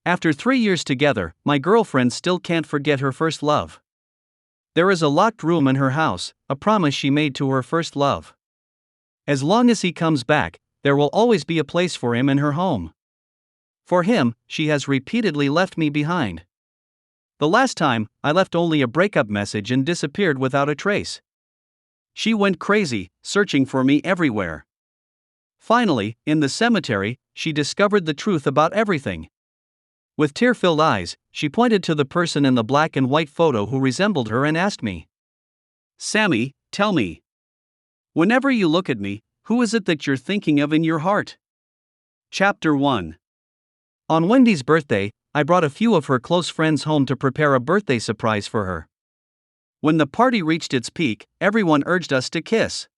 After 3 years together, my girlfriend still can't forget her first love. There is a locked room in her house, a promise she made to her first love. As long as he comes back, there will always be a place for him in her home. For him, she has repeatedly left me behind. The last time, I left only a breakup message and disappeared without a trace. She went crazy, searching for me everywhere. Finally, in the cemetery, she discovered the truth about everything. With tear-filled eyes, she pointed to the person in the black and white photo who resembled her and asked me, "Sammy, tell me. Whenever you look at me, who is it that you're thinking of in your heart?" Chapter 1. On Wendy's birthday, I brought a few of her close friends home to prepare a birthday surprise for her. When the party reached its peak, everyone urged us to kiss.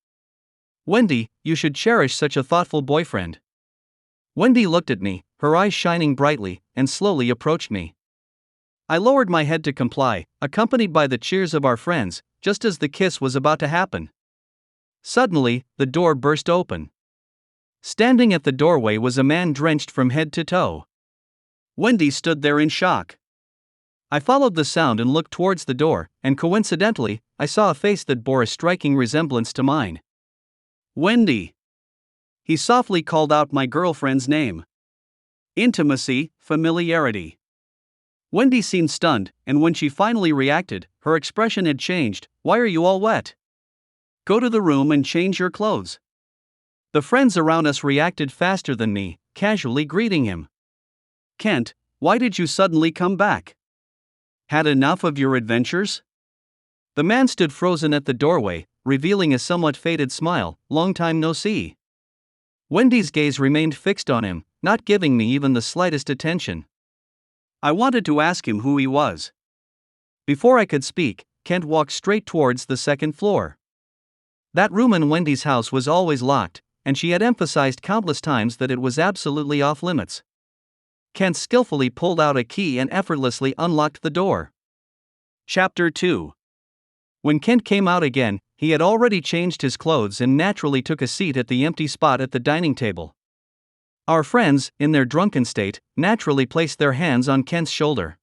"Wendy, you should cherish such a thoughtful boyfriend." Wendy looked at me, her eyes shining brightly, and slowly approached me. I lowered my head to comply, accompanied by the cheers of our friends, just as the kiss was about to happen. Suddenly, the door burst open. Standing at the doorway was a man drenched from head to toe. Wendy stood there in shock. I followed the sound and looked towards the door, and coincidentally, I saw a face that bore a striking resemblance to mine. "Wendy!" He softly called out my girlfriend's name. Intimacy, familiarity. Wendy seemed stunned, and when she finally reacted, her expression had changed. "Why are you all wet? Go to the room and change your clothes." The friends around us reacted faster than me, casually greeting him. "Kent, why did you suddenly come back? Had enough of your adventures?" The man stood frozen at the doorway, revealing a somewhat faded smile. "Long time no see." Wendy's gaze remained fixed on him, not giving me even the slightest attention. I wanted to ask him who he was. Before I could speak, Kent walked straight towards the second floor. That room in Wendy's house was always locked, and she had emphasized countless times that it was absolutely off limits. Kent skillfully pulled out a key and effortlessly unlocked the door. Chapter 2. When Kent came out again, he had already changed his clothes and naturally took a seat at the empty spot at the dining table. Our friends, in their drunken state, naturally placed their hands on Kent's shoulder.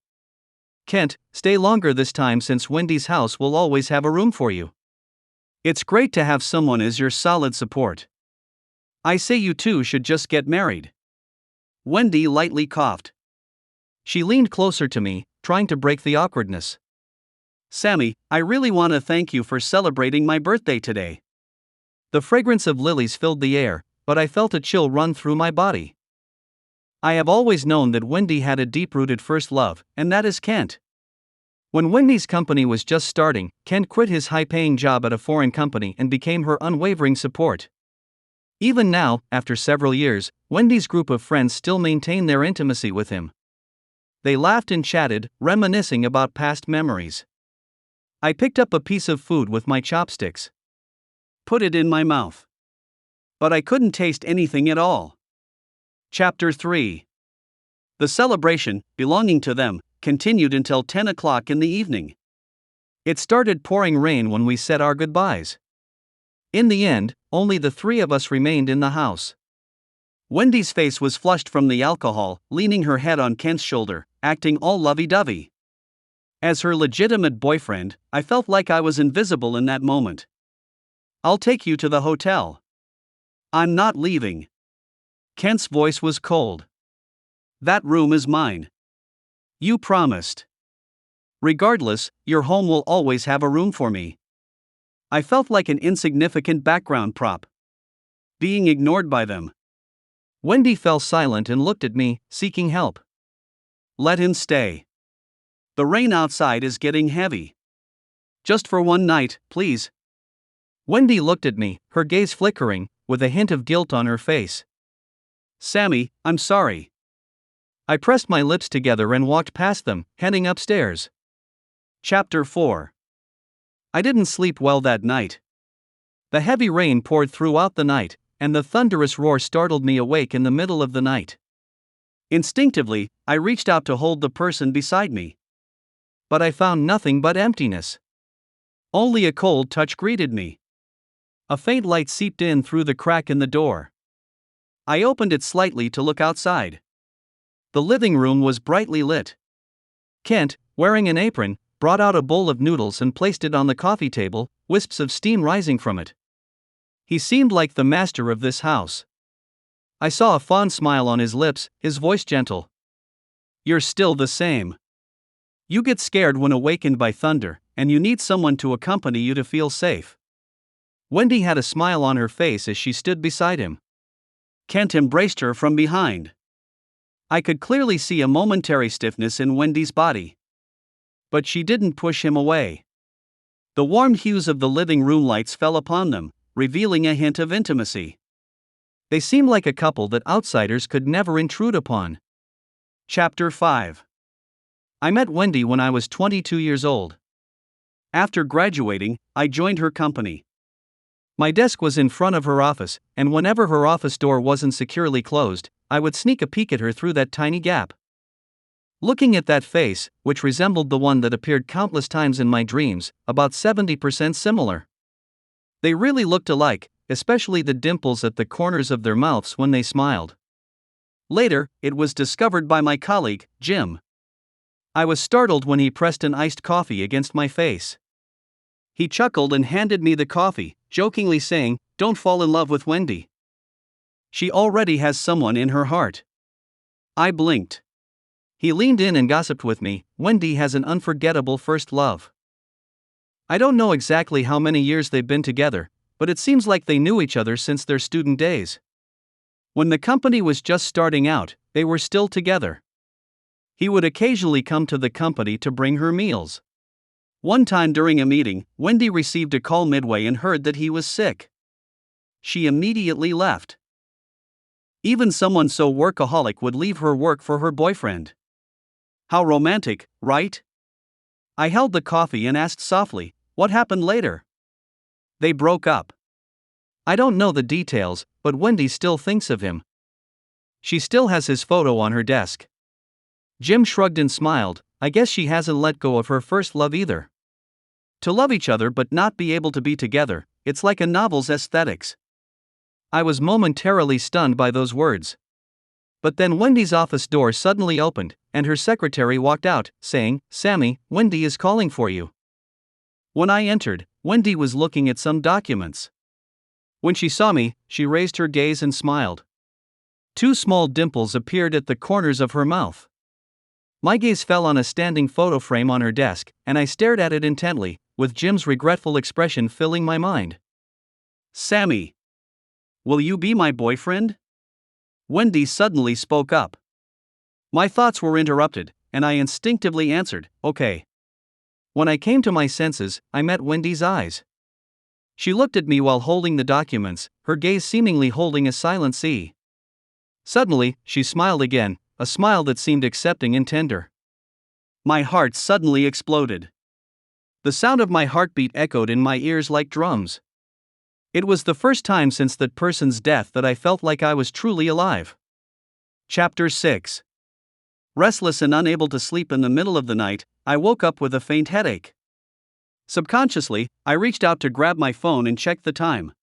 "Kent, stay longer this time since Wendy's house will always have a room for you. It's great to have someone as your solid support. I say you two should just get married." Wendy lightly coughed. She leaned closer to me, trying to break the awkwardness. "Sammy, I really want to thank you for celebrating my birthday today." The fragrance of lilies filled the air, but I felt a chill run through my body. I have always known that Wendy had a deep-rooted first love, and that is Kent. When Wendy's company was just starting, Kent quit his high-paying job at a foreign company and became her unwavering support. Even now, after several years, Wendy's group of friends still maintain their intimacy with him. They laughed and chatted, reminiscing about past memories. I picked up a piece of food with my chopsticks. Put it in my mouth. But I couldn't taste anything at all. Chapter 3. The celebration, belonging to them, continued until 10 o'clock in the evening. It started pouring rain when we said our goodbyes. In the end, only the three of us remained in the house. Wendy's face was flushed from the alcohol, leaning her head on Kent's shoulder, acting all lovey-dovey. As her legitimate boyfriend, I felt like I was invisible in that moment. "I'll take you to the hotel." "I'm not leaving." Kent's voice was cold. "That room is mine. You promised. Regardless, your home will always have a room for me." I felt like an insignificant background prop, being ignored by them. Wendy fell silent and looked at me, seeking help. "Let him stay. The rain outside is getting heavy. Just for one night, please." Wendy looked at me, her gaze flickering, with a hint of guilt on her face. "Sammy, I'm sorry." I pressed my lips together and walked past them, heading upstairs. Chapter 4. I didn't sleep well that night. The heavy rain poured throughout the night, and the thunderous roar startled me awake in the middle of the night. Instinctively, I reached out to hold the person beside me. But I found nothing but emptiness. Only a cold touch greeted me. A faint light seeped in through the crack in the door. I opened it slightly to look outside. The living room was brightly lit. Kent, wearing an apron, brought out a bowl of noodles and placed it on the coffee table, wisps of steam rising from it. He seemed like the master of this house. I saw a fond smile on his lips, his voice gentle. "You're still the same. You get scared when awakened by thunder, and you need someone to accompany you to feel safe." Wendy had a smile on her face as she stood beside him. Kent embraced her from behind. I could clearly see a momentary stiffness in Wendy's body. But she didn't push him away. The warm hues of the living room lights fell upon them, revealing a hint of intimacy. They seemed like a couple that outsiders could never intrude upon. Chapter 5. I met Wendy when I was 22 years old. After graduating, I joined her company. My desk was in front of her office, and whenever her office door wasn't securely closed, I would sneak a peek at her through that tiny gap. Looking at that face, which resembled the one that appeared countless times in my dreams, about 70% similar. They really looked alike, especially the dimples at the corners of their mouths when they smiled. Later, it was discovered by my colleague, Jim. I was startled when he pressed an iced coffee against my face. He chuckled and handed me the coffee, jokingly saying, "Don't fall in love with Wendy. She already has someone in her heart." I blinked. He leaned in and gossiped with me, "Wendy has an unforgettable first love. I don't know exactly how many years they've been together, but it seems like they knew each other since their student days. When the company was just starting out, they were still together. He would occasionally come to the company to bring her meals. One time during a meeting, Wendy received a call midway and heard that he was sick. She immediately left. Even someone so workaholic would leave her work for her boyfriend. How romantic, right? I held the coffee and asked softly, "What happened later?" "They broke up. I don't know the details, but Wendy still thinks of him. She still has his photo on her desk." Jim shrugged and smiled. "I guess she hasn't let go of her first love either. To love each other but not be able to be together, it's like a novel's aesthetics." I was momentarily stunned by those words. But then Wendy's office door suddenly opened, and her secretary walked out, saying, "Sammy, Wendy is calling for you." When I entered, Wendy was looking at some documents. When she saw me, she raised her gaze and smiled. Two small dimples appeared at the corners of her mouth. My gaze fell on a standing photo frame on her desk, and I stared at it intently, with Jim's regretful expression filling my mind. "Sammy, will you be my boyfriend?" Wendy suddenly spoke up. My thoughts were interrupted, and I instinctively answered, "Okay." When I came to my senses, I met Wendy's eyes. She looked at me while holding the documents, her gaze seemingly holding a silent sea. Suddenly, she smiled again, a smile that seemed accepting and tender. My heart suddenly exploded. The sound of my heartbeat echoed in my ears like drums. It was the first time since that person's death that I felt like I was truly alive. Chapter 6. Restless and unable to sleep in the middle of the night, I woke up with a faint headache. Subconsciously, I reached out to grab my phone and check the time.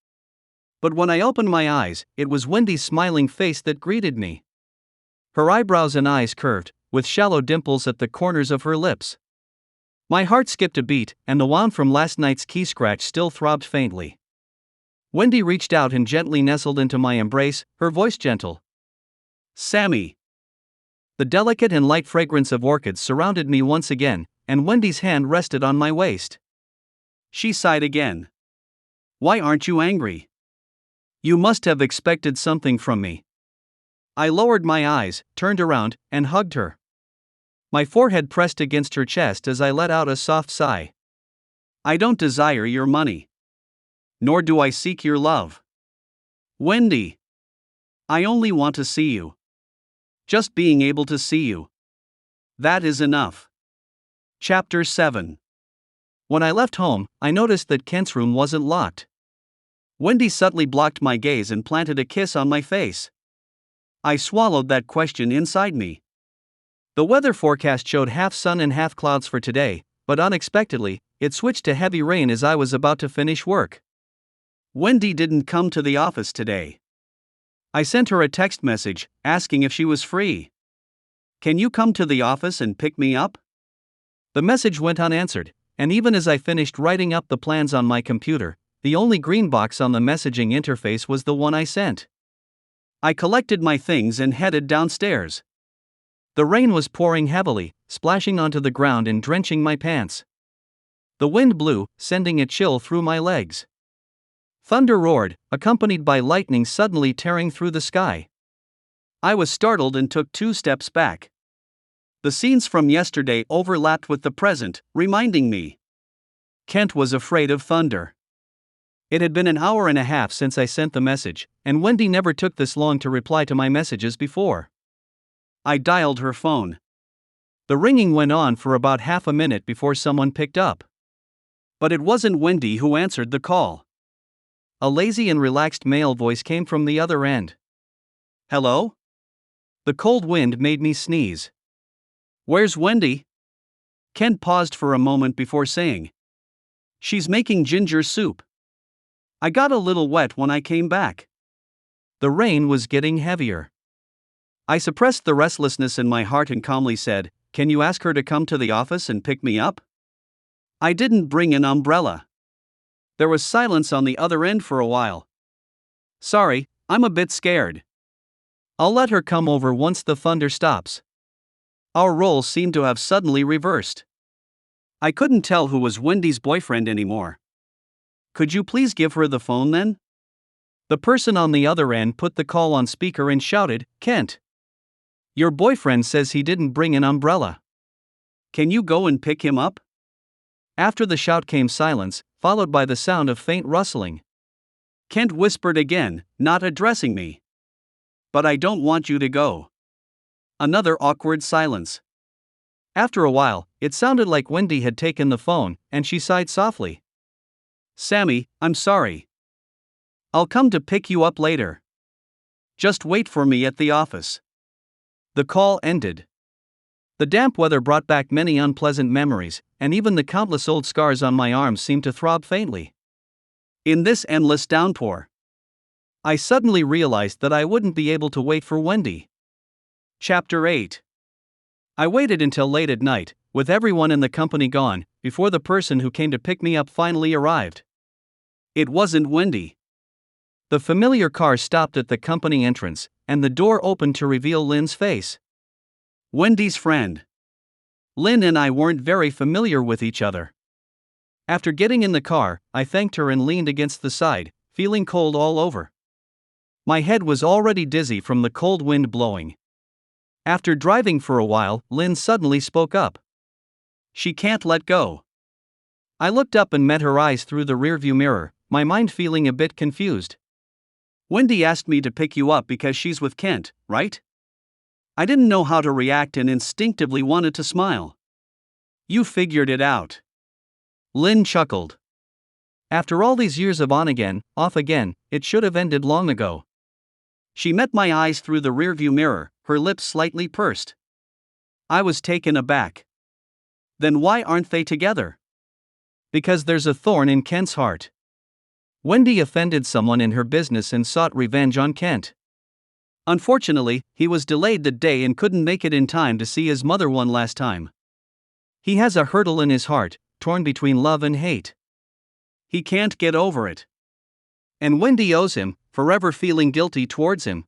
But when I opened my eyes, it was Wendy's smiling face that greeted me. Her eyebrows and eyes curved, with shallow dimples at the corners of her lips. My heart skipped a beat, and the wound from last night's key scratch still throbbed faintly. Wendy reached out and gently nestled into my embrace, her voice gentle. "Sammy." The delicate and light fragrance of orchids surrounded me once again, and Wendy's hand rested on my waist. She sighed again. "Why aren't you angry? You must have expected something from me." I lowered my eyes, turned around, and hugged her. My forehead pressed against her chest as I let out a soft sigh. "I don't desire your money. Nor do I seek your love. Wendy. I only want to see you. Just being able to see you. That is enough." Chapter 7. When I left home, I noticed that Kent's room wasn't locked. Wendy subtly blocked my gaze and planted a kiss on my face. I swallowed that question inside me. The weather forecast showed half sun and half clouds for today, but unexpectedly, it switched to heavy rain as I was about to finish work. Wendy didn't come to the office today. I sent her a text message, asking if she was free. Can you come to the office and pick me up? The message went unanswered, and even as I finished writing up the plans on my computer, the only green box on the messaging interface was the one I sent. I collected my things and headed downstairs. The rain was pouring heavily, splashing onto the ground and drenching my pants. The wind blew, sending a chill through my legs. Thunder roared, accompanied by lightning suddenly tearing through the sky. I was startled and took 2 steps back. The scenes from yesterday overlapped with the present, reminding me. Kent was afraid of thunder. It had been an hour and a half since I sent the message, and Wendy never took this long to reply to my messages before. I dialed her phone. The ringing went on for about half a minute before someone picked up. But it wasn't Wendy who answered the call. A lazy and relaxed male voice came from the other end. Hello? The cold wind made me sneeze. Where's Wendy? Kent paused for a moment before saying. She's making ginger soup. I got a little wet when I came back. The rain was getting heavier. I suppressed the restlessness in my heart and calmly said, Can you ask her to come to the office and pick me up? I didn't bring an umbrella. There was silence on the other end for a while. Sorry, I'm a bit scared. I'll let her come over once the thunder stops. Our roles seemed to have suddenly reversed. I couldn't tell who was Wendy's boyfriend anymore. Could you please give her the phone then? The person on the other end put the call on speaker and shouted, Kent. Your boyfriend says he didn't bring an umbrella. Can you go and pick him up? After the shout came silence, followed by the sound of faint rustling. Kent whispered again, not addressing me. But I don't want you to go. Another awkward silence. After a while, it sounded like Wendy had taken the phone, and she sighed softly. Sammy, I'm sorry. I'll come to pick you up later. Just wait for me at the office. The call ended. The damp weather brought back many unpleasant memories, and even the countless old scars on my arms seemed to throb faintly. In this endless downpour, I suddenly realized that I wouldn't be able to wait for Wendy. Chapter 8. I waited until late at night, with everyone in the company gone, before the person who came to pick me up finally arrived. It wasn't Wendy. The familiar car stopped at the company entrance, and the door opened to reveal Lynn's face. Wendy's friend. Lynn and I weren't very familiar with each other. After getting in the car, I thanked her and leaned against the side, feeling cold all over. My head was already dizzy from the cold wind blowing. After driving for a while, Lynn suddenly spoke up. She can't let go. I looked up and met her eyes through the rearview mirror, my mind feeling a bit confused. Wendy asked me to pick you up because she's with Kent, right? I didn't know how to react and instinctively wanted to smile. You figured it out. Lynn chuckled. After all these years of on again, off again, it should have ended long ago. She met my eyes through the rearview mirror, her lips slightly pursed. I was taken aback. Then why aren't they together? Because there's a thorn in Kent's heart. Wendy offended someone in her business and sought revenge on Kent. Unfortunately, he was delayed the day and couldn't make it in time to see his mother one last time. He has a hurdle in his heart, torn between love and hate. He can't get over it. And Wendy owes him, forever feeling guilty towards him.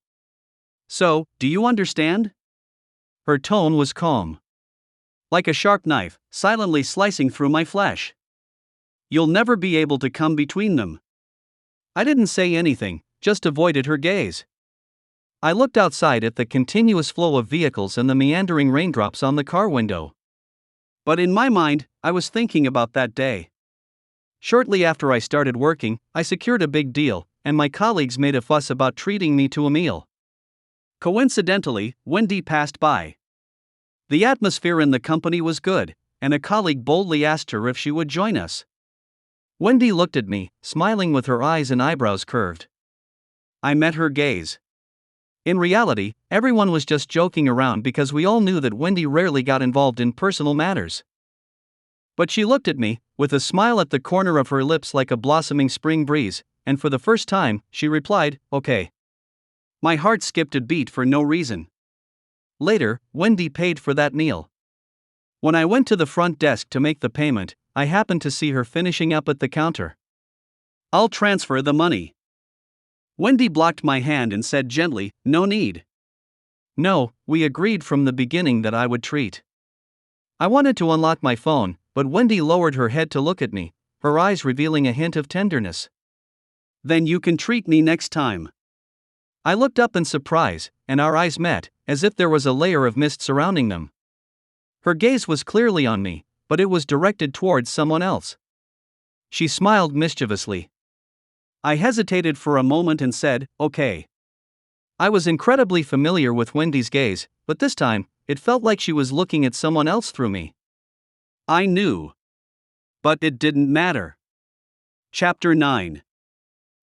So, do you understand? Her tone was calm. Like a sharp knife, silently slicing through my flesh. You'll never be able to come between them. I didn't say anything, just avoided her gaze. I looked outside at the continuous flow of vehicles and the meandering raindrops on the car window. But in my mind, I was thinking about that day. Shortly after I started working, I secured a big deal, and my colleagues made a fuss about treating me to a meal. Coincidentally, Wendy passed by. The atmosphere in the company was good, and a colleague boldly asked her if she would join us. Wendy looked at me, smiling with her eyes and eyebrows curved. I met her gaze. In reality, everyone was just joking around because we all knew that Wendy rarely got involved in personal matters. But she looked at me, with a smile at the corner of her lips like a blossoming spring breeze, and for the first time, she replied, "Okay." My heart skipped a beat for no reason. Later, Wendy paid for that meal. When I went to the front desk to make the payment, I happened to see her finishing up at the counter. "I'll transfer the money." Wendy blocked my hand and said gently, "No need." "No, we agreed from the beginning that I would treat." I wanted to unlock my phone, but Wendy lowered her head to look at me, her eyes revealing a hint of tenderness. "Then you can treat me next time." I looked up in surprise, and our eyes met, as if there was a layer of mist surrounding them. Her gaze was clearly on me, but it was directed towards someone else. She smiled mischievously. I hesitated for a moment and said, "Okay." I was incredibly familiar with Wendy's gaze, but this time, it felt like she was looking at someone else through me. I knew. But it didn't matter. Chapter 9.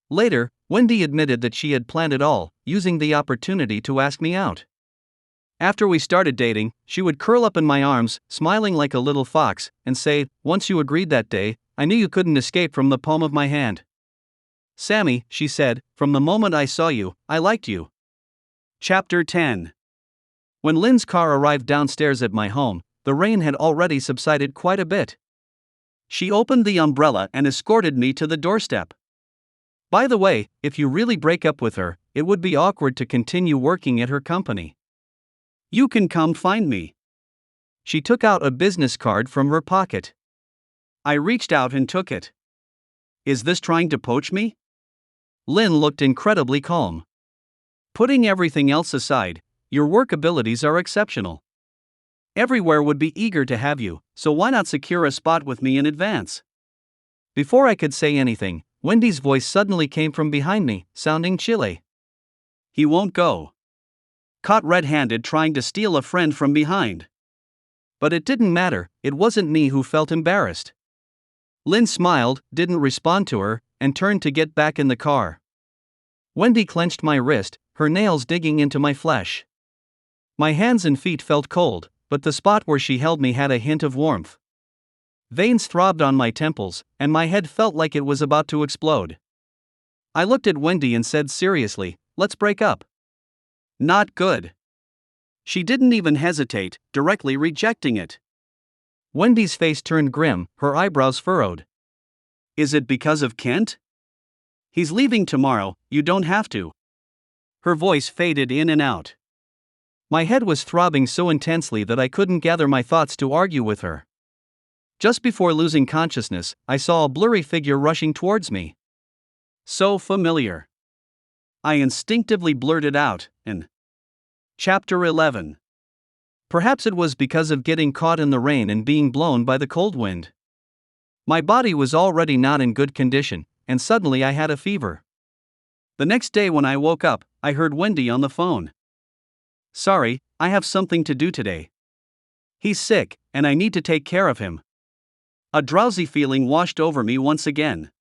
Later, Wendy admitted that she had planned it all, using the opportunity to ask me out. After we started dating, she would curl up in my arms, smiling like a little fox, and say, "Once you agreed that day, I knew you couldn't escape from the palm of my hand. Sammy," she said, "from the moment I saw you, I liked you." Chapter 10. When Lynn's car arrived downstairs at my home, the rain had already subsided quite a bit. She opened the umbrella and escorted me to the doorstep. "By the way, if you really break up with her, it would be awkward to continue working at her company. You can come find me." She took out a business card from her pocket. I reached out and took it. "Is this trying to poach me?" Lynn looked incredibly calm. "Putting everything else aside, your work abilities are exceptional. Everywhere would be eager to have you, so why not secure a spot with me in advance?" Before I could say anything, Wendy's voice suddenly came from behind me, sounding chilly. "He won't go. Caught red-handed trying to steal a friend from behind." But it didn't matter, it wasn't me who felt embarrassed. Lynn smiled, didn't respond to her, and turned to get back in the car. Wendy clenched my wrist, her nails digging into my flesh. My hands and feet felt cold, but the spot where she held me had a hint of warmth. Veins throbbed on my temples, and my head felt like it was about to explode. I looked at Wendy and said seriously, "Let's break up." "Not good." She didn't even hesitate, directly rejecting it. Wendy's face turned grim, her eyebrows furrowed. "Is it because of Kent? He's leaving tomorrow, you don't have to." Her voice faded in and out. My head was throbbing so intensely that I couldn't gather my thoughts to argue with her. Just before losing consciousness, I saw a blurry figure rushing towards me. So familiar. I instinctively blurted out, and Chapter 11. Perhaps it was because of getting caught in the rain and being blown by the cold wind. My body was already not in good condition, and suddenly I had a fever. The next day when I woke up, I heard Wendy on the phone. "Sorry, I have something to do today. He's sick, and I need to take care of him." A drowsy feeling washed over me once again.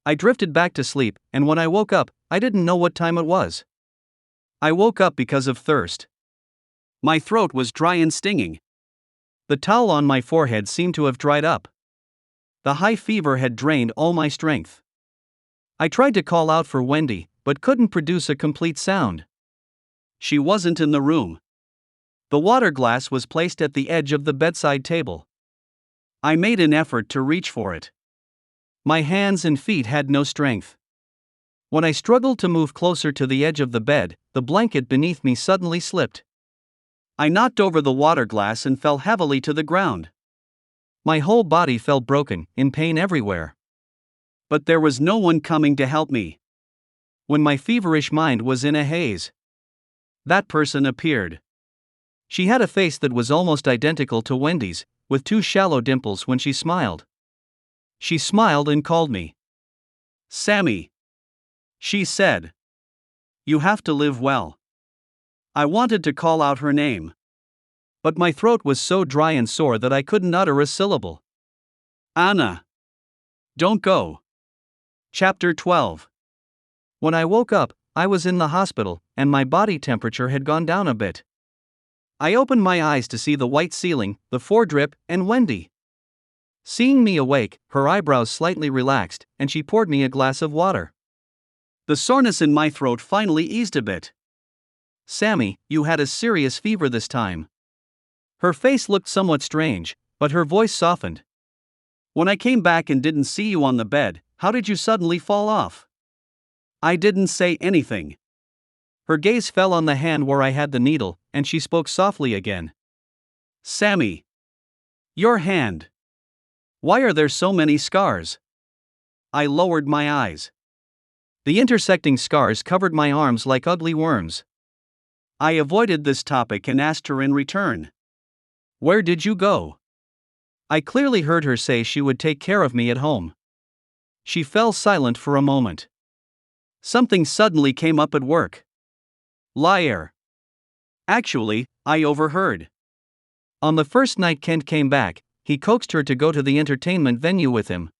I drifted back to sleep, and when I woke up, I didn't know what time it was. I woke up because of thirst. My throat was dry and stinging. The towel on my forehead seemed to have dried up. The high fever had drained all my strength. I tried to call out for Wendy, but couldn't produce a complete sound. She wasn't in the room. The water glass was placed at the edge of the bedside table. I made an effort to reach for it. My hands and feet had no strength. When I struggled to move closer to the edge of the bed, the blanket beneath me suddenly slipped. I knocked over the water glass and fell heavily to the ground. My whole body felt broken, in pain everywhere. But there was no one coming to help me. When my feverish mind was in a haze, that person appeared. She had a face that was almost identical to Wendy's, with two shallow dimples when she smiled. She smiled and called me. "Sammy," she said. "You have to live well." I wanted to call out her name, but my throat was so dry and sore that I couldn't utter a syllable. "Anna. Don't go." Chapter 12. When I woke up, I was in the hospital, and my body temperature had gone down a bit. I opened my eyes to see the white ceiling, the foredrip, and Wendy. Seeing me awake, her eyebrows slightly relaxed, and she poured me a glass of water. The soreness in my throat finally eased a bit. Sammy, you had a serious fever this time. Her face looked somewhat strange, but her voice softened. When I came back and didn't see you on the bed, how did you suddenly fall off? I didn't say anything. Her gaze fell on the hand where I had the needle, and she spoke softly again. Sammy. Your hand. Why are there so many scars? I lowered my eyes. The intersecting scars covered my arms like ugly worms. I avoided this topic and asked her in return. Where did you go? I clearly heard her say she would take care of me at home. She fell silent for a moment. Something suddenly came up at work. Liar. Actually, I overheard. On the first night Kent came back, he coaxed her to go to the entertainment venue with him.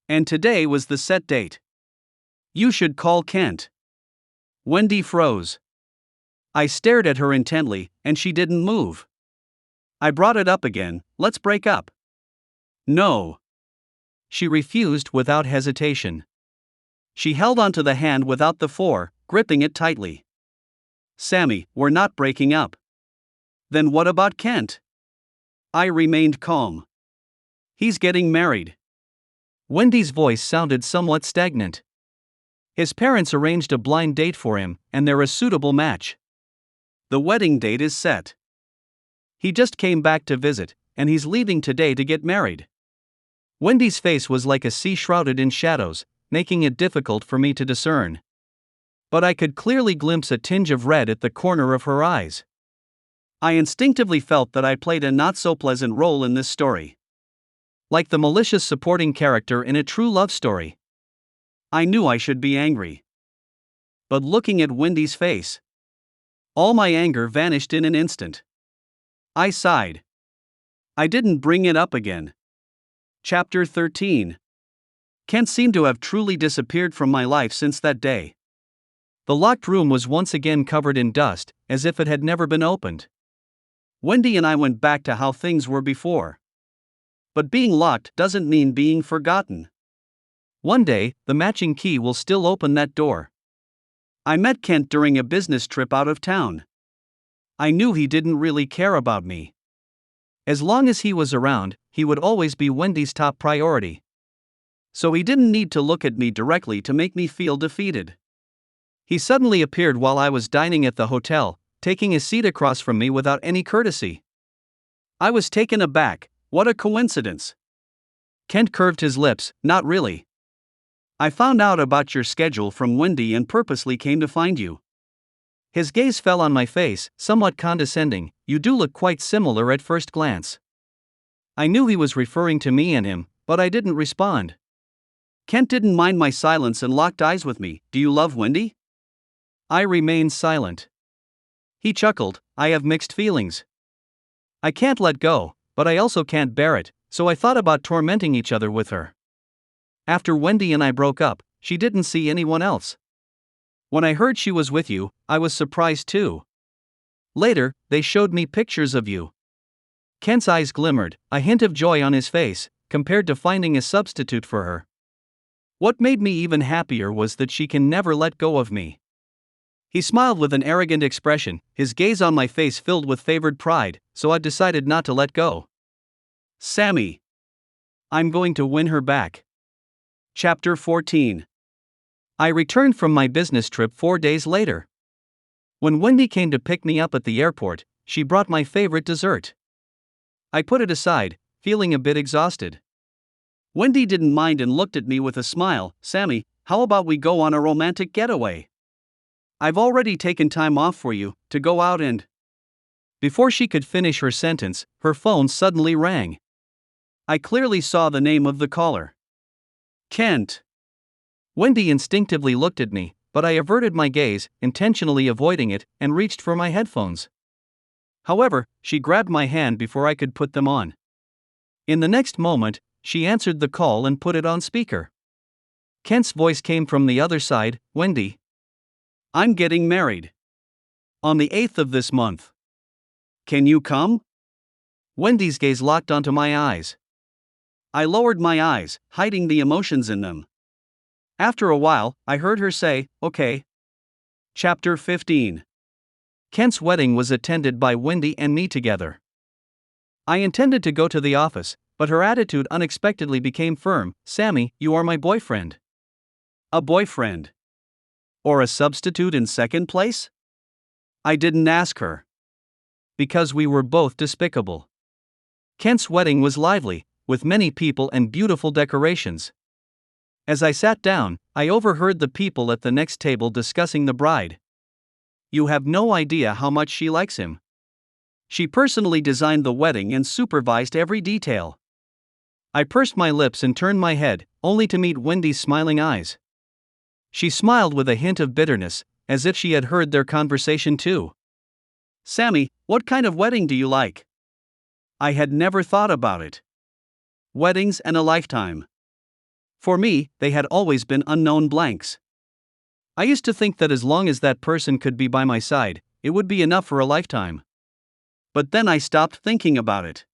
And today was the set date. You should call Kent. Wendy froze. I stared at her intently, and she didn't move. I brought it up again, let's break up. No. She refused without hesitation. She held onto the hand without the fore, gripping it tightly. Sammy, we're not breaking up. Then what about Kent? I remained calm. He's getting married. Wendy's voice sounded somewhat stagnant. His parents arranged a blind date for him, and they're a suitable match. The wedding date is set. He just came back to visit, and he's leaving today to get married. Wendy's face was like a sea shrouded in shadows, making it difficult for me to discern. But I could clearly glimpse a tinge of red at the corner of her eyes. I instinctively felt that I played a not-so-pleasant role in this story. Like the malicious supporting character in a true love story. I knew I should be angry. But looking at Wendy's face, all my anger vanished in an instant. I sighed. I didn't bring it up again. Chapter 13. Kent seemed to have truly disappeared from my life since that day. The locked room was once again covered in dust, as if it had never been opened. Wendy and I went back to how things were before. But being locked doesn't mean being forgotten. One day, the matching key will still open that door. I met Kent during a business trip out of town. I knew he didn't really care about me. As long as he was around, he would always be Wendy's top priority. So he didn't need to look at me directly to make me feel defeated. He suddenly appeared while I was dining at the hotel, taking a seat across from me without any courtesy. I was taken aback. What a coincidence. Kent curved his lips, not really. I found out about your schedule from Wendy and purposely came to find you. His gaze fell on my face, somewhat condescending. You do look quite similar at first glance. I knew he was referring to me and him, but I didn't respond. Kent didn't mind my silence and locked eyes with me. Do you love Wendy? I remained silent. He chuckled. I have mixed feelings. I can't let go, but I also can't bear it, so I thought about tormenting each other with her. After Wendy and I broke up, she didn't see anyone else. When I heard she was with you, I was surprised too. Later, they showed me pictures of you. Kent's eyes glimmered, a hint of joy on his face, compared to finding a substitute for her. What made me even happier was that she can never let go of me. He smiled with an arrogant expression, his gaze on my face filled with favored pride, so I decided not to let go. Sammy. I'm going to win her back. Chapter 14. I returned from my business trip 4 days later. When Wendy came to pick me up at the airport, she brought my favorite dessert. I put it aside, feeling a bit exhausted. Wendy didn't mind and looked at me with a smile. Sammy, how about we go on a romantic getaway? I've already taken time off for you, to go out and... Before she could finish her sentence, her phone suddenly rang. I clearly saw the name of the caller. Kent. Wendy instinctively looked at me, but I averted my gaze, intentionally avoiding it, and reached for my headphones. However, she grabbed my hand before I could put them on. In the next moment, she answered the call and put it on speaker. Kent's voice came from the other side. Wendy. I'm getting married. On the 8th of this month. Can you come? Wendy's gaze locked onto my eyes. I lowered my eyes, hiding the emotions in them. After a while, I heard her say, okay. Chapter 15. Kent's wedding was attended by Wendy and me together. I intended to go to the office, but her attitude unexpectedly became firm. Sammy, you are my boyfriend. A boyfriend? Or a substitute in second place? I didn't ask her. Because we were both despicable. Kent's wedding was lively, with many people and beautiful decorations. As I sat down, I overheard the people at the next table discussing the bride. You have no idea how much she likes him. She personally designed the wedding and supervised every detail. I pursed my lips and turned my head, only to meet Wendy's smiling eyes. She smiled with a hint of bitterness, as if she had heard their conversation too. Sammy, what kind of wedding do you like? I had never thought about it. Weddings and a lifetime. For me, they had always been unknown blanks. I used to think that as long as that person could be by my side, it would be enough for a lifetime. But then I stopped thinking about it.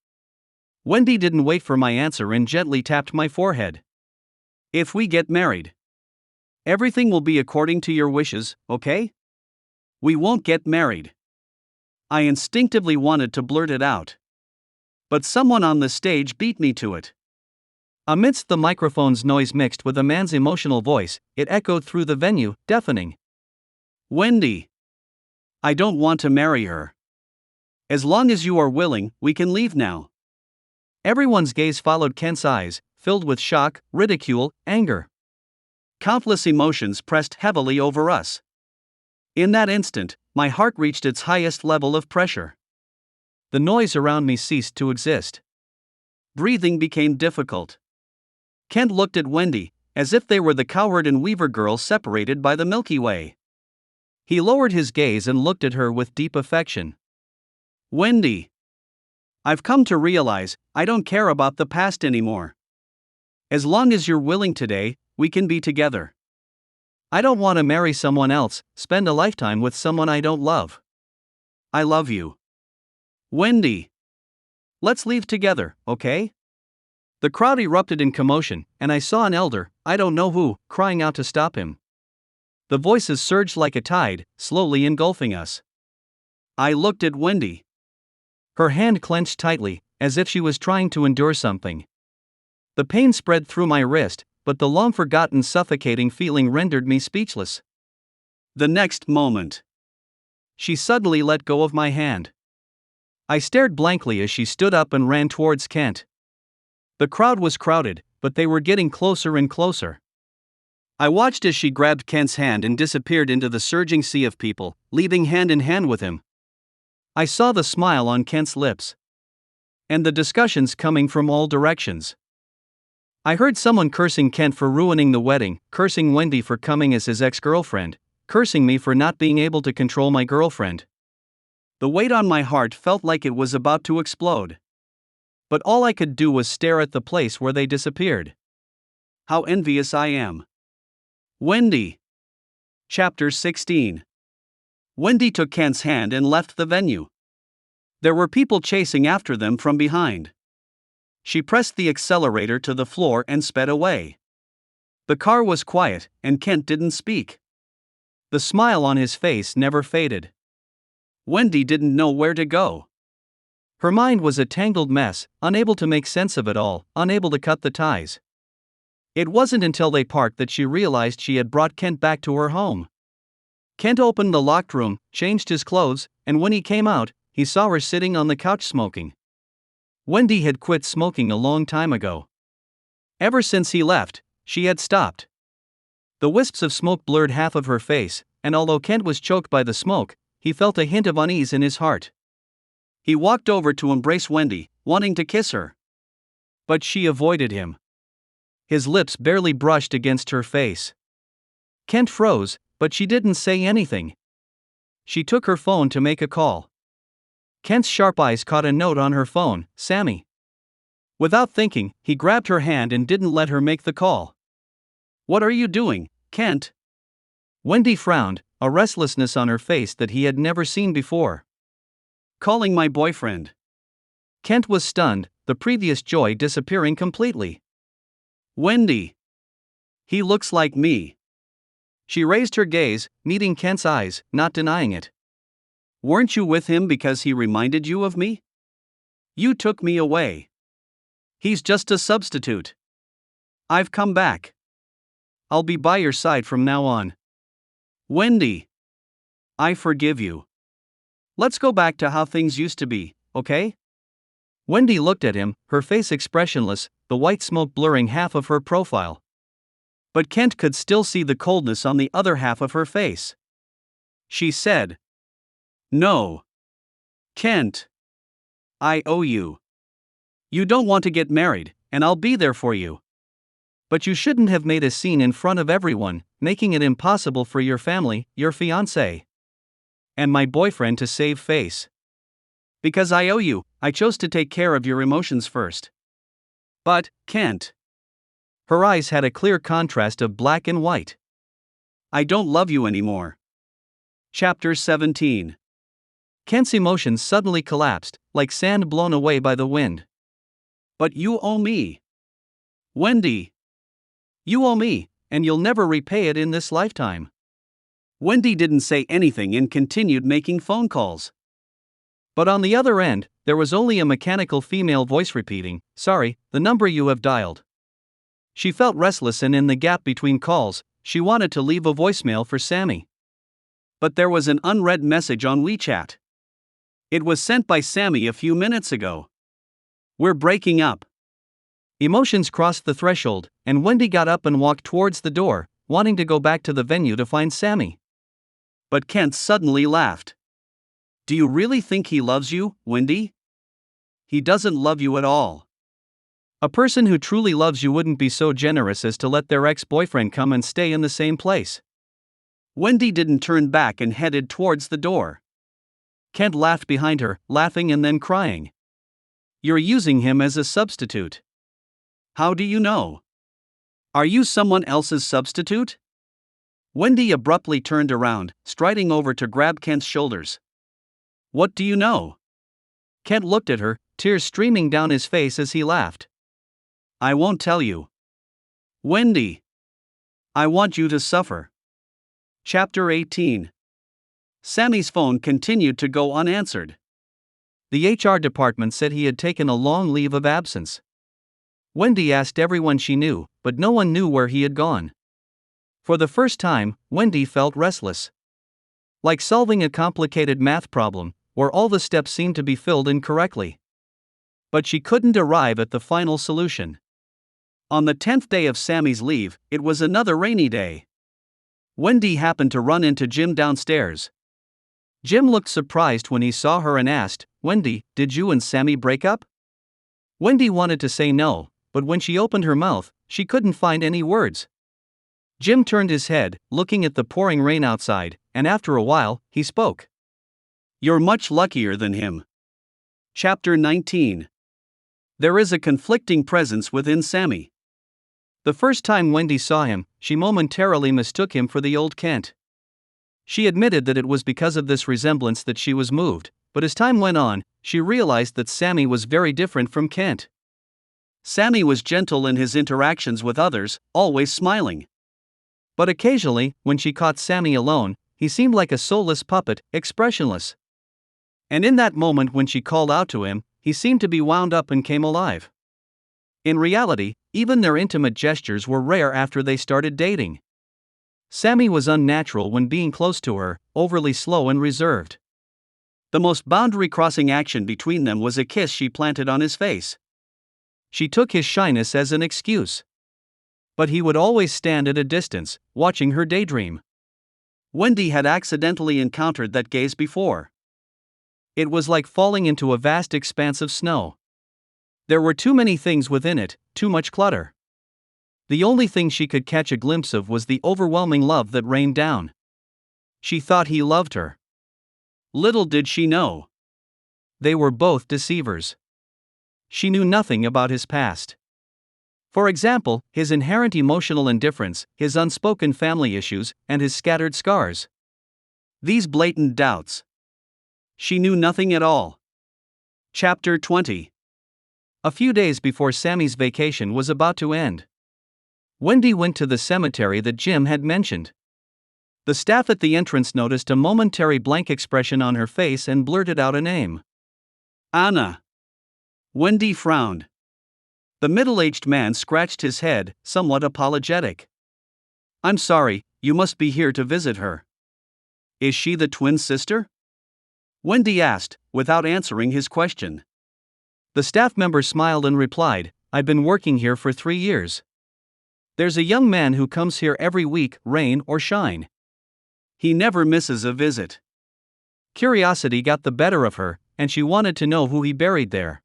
Wendy didn't wait for my answer and gently tapped my forehead. If we get married, everything will be according to your wishes, okay? We won't get married. I instinctively wanted to blurt it out. But someone on the stage beat me to it. Amidst the microphone's noise mixed with a man's emotional voice, it echoed through the venue, deafening. Wendy. I don't want to marry her. As long as you are willing, we can leave now. Everyone's gaze followed Kent's eyes, filled with shock, ridicule, anger. Countless emotions pressed heavily over us. In that instant, my heart reached its highest level of pressure. The noise around me ceased to exist. Breathing became difficult. Kent looked at Wendy, as if they were the Cowherd and Weaver girls separated by the Milky Way. He lowered his gaze and looked at her with deep affection. Wendy. I've come to realize, I don't care about the past anymore. As long as you're willing today, we can be together. I don't want to marry someone else, spend a lifetime with someone I don't love. I love you. Wendy. Let's leave together, okay? The crowd erupted in commotion, and I saw an elder, I don't know who, crying out to stop him. The voices surged like a tide, slowly engulfing us. I looked at Wendy. Her hand clenched tightly, as if she was trying to endure something. The pain spread through my wrist, but the long-forgotten suffocating feeling rendered me speechless. The next moment, she suddenly let go of my hand. I stared blankly as she stood up and ran towards Kent. The crowd was crowded, but they were getting closer and closer. I watched as she grabbed Kent's hand and disappeared into the surging sea of people, leading hand in hand with him. I saw the smile on Kent's lips. And the discussions coming from all directions. I heard someone cursing Kent for ruining the wedding, cursing Wendy for coming as his ex-girlfriend, cursing me for not being able to control my girlfriend. The weight on my heart felt like it was about to explode. But all I could do was stare at the place where they disappeared. How envious I am. Wendy. Chapter 16. Wendy took Kent's hand and left the venue. There were people chasing after them from behind. She pressed the accelerator to the floor and sped away. The car was quiet, and Kent didn't speak. The smile on his face never faded. Wendy didn't know where to go. Her mind was a tangled mess, unable to make sense of it all, unable to cut the ties. It wasn't until they parked that she realized she had brought Kent back to her home. Kent opened the locked room, changed his clothes, and when he came out, he saw her sitting on the couch smoking. Wendy had quit smoking a long time ago. Ever since he left, she had stopped. The wisps of smoke blurred half of her face, and although Kent was choked by the smoke, he felt a hint of unease in his heart. He walked over to embrace Wendy, wanting to kiss her. But she avoided him. His lips barely brushed against her face. Kent froze, but she didn't say anything. She took her phone to make a call. Kent's sharp eyes caught a note on her phone, Sammy. Without thinking, he grabbed her hand and didn't let her make the call. What are you doing, Kent? Wendy frowned, a restlessness on her face that he had never seen before. Calling my boyfriend. Kent was stunned, the previous joy disappearing completely. Wendy. He looks like me. She raised her gaze, meeting Kent's eyes, not denying it. Weren't you with him because he reminded you of me? You took me away. He's just a substitute. I've come back. I'll be by your side from now on. Wendy. I forgive you. Let's go back to how things used to be, okay? Wendy looked at him, her face expressionless, the white smoke blurring half of her profile. But Kent could still see the coldness on the other half of her face. She said, "No. Kent. I owe you. You don't want to get married, and I'll be there for you. But you shouldn't have made a scene in front of everyone, making it impossible for your family, your fiancé, and my boyfriend to save face. Because I owe you, I chose to take care of your emotions first. But, Kent." Her eyes had a clear contrast of black and white. "I don't love you anymore." Chapter 17. Kent's emotions suddenly collapsed, like sand blown away by the wind. "But you owe me. Wendy. You owe me, and you'll never repay it in this lifetime." Wendy didn't say anything and continued making phone calls. But on the other end, there was only a mechanical female voice repeating, "Sorry, the number you have dialed." She felt restless, and in the gap between calls, she wanted to leave a voicemail for Sammy. But there was an unread message on WeChat. It was sent by Sammy a few minutes ago. "We're breaking up." Emotions crossed the threshold, and Wendy got up and walked towards the door, wanting to go back to the venue to find Sammy. But Kent suddenly laughed. "Do you really think he loves you, Wendy? He doesn't love you at all. A person who truly loves you wouldn't be so generous as to let their ex-boyfriend come and stay in the same place." Wendy didn't turn back and headed towards the door. Kent laughed behind her, laughing and then crying. "You're using him as a substitute." "How do you know? Are you someone else's substitute?" Wendy abruptly turned around, striding over to grab Kent's shoulders. "What do you know?" Kent looked at her, tears streaming down his face as he laughed. "I won't tell you. Wendy. I want you to suffer." Chapter 18. Sammy's phone continued to go unanswered. The HR department said he had taken a long leave of absence. Wendy asked everyone she knew, but no one knew where he had gone. For the first time, Wendy felt restless. Like solving a complicated math problem, where all the steps seemed to be filled in correctly. But she couldn't arrive at the final solution. On the 10th day of Sammy's leave, it was another rainy day. Wendy happened to run into Jim downstairs. Jim looked surprised when he saw her and asked, "Wendy, did you and Sammy break up?" Wendy wanted to say no, but when she opened her mouth, she couldn't find any words. Jim turned his head, looking at the pouring rain outside, and after a while, he spoke. "You're much luckier than him." Chapter 19. There is a conflicting presence within Sammy. The first time Wendy saw him, she momentarily mistook him for the old Kent. She admitted that it was because of this resemblance that she was moved, but as time went on, she realized that Sammy was very different from Kent. Sammy was gentle in his interactions with others, always smiling. But occasionally, when she caught Sammy alone, he seemed like a soulless puppet, expressionless. And in that moment when she called out to him, he seemed to be wound up and came alive. In reality, even their intimate gestures were rare after they started dating. Sammy was unnatural when being close to her, overly slow and reserved. The most boundary-crossing action between them was a kiss she planted on his face. She took his shyness as an excuse. But he would always stand at a distance, watching her daydream. Wendy had accidentally encountered that gaze before. It was like falling into a vast expanse of snow. There were too many things within it, too much clutter. The only thing she could catch a glimpse of was the overwhelming love that rained down. She thought he loved her. Little did she know. They were both deceivers. She knew nothing about his past. For example, his inherent emotional indifference, his unspoken family issues, and his scattered scars. These blatant doubts. She knew nothing at all. Chapter 20. A few days before Sammy's vacation was about to end, Wendy went to the cemetery that Jim had mentioned. The staff at the entrance noticed a momentary blank expression on her face and blurted out a name. Anna. Wendy frowned. The middle-aged man scratched his head, somewhat apologetic. I'm sorry, you must be here to visit her. Is she the twin sister? Wendy asked, without answering his question. The staff member smiled and replied, I've been working here for 3 years. There's a young man who comes here every week, rain or shine. He never misses a visit. Curiosity got the better of her, and she wanted to know who he buried there.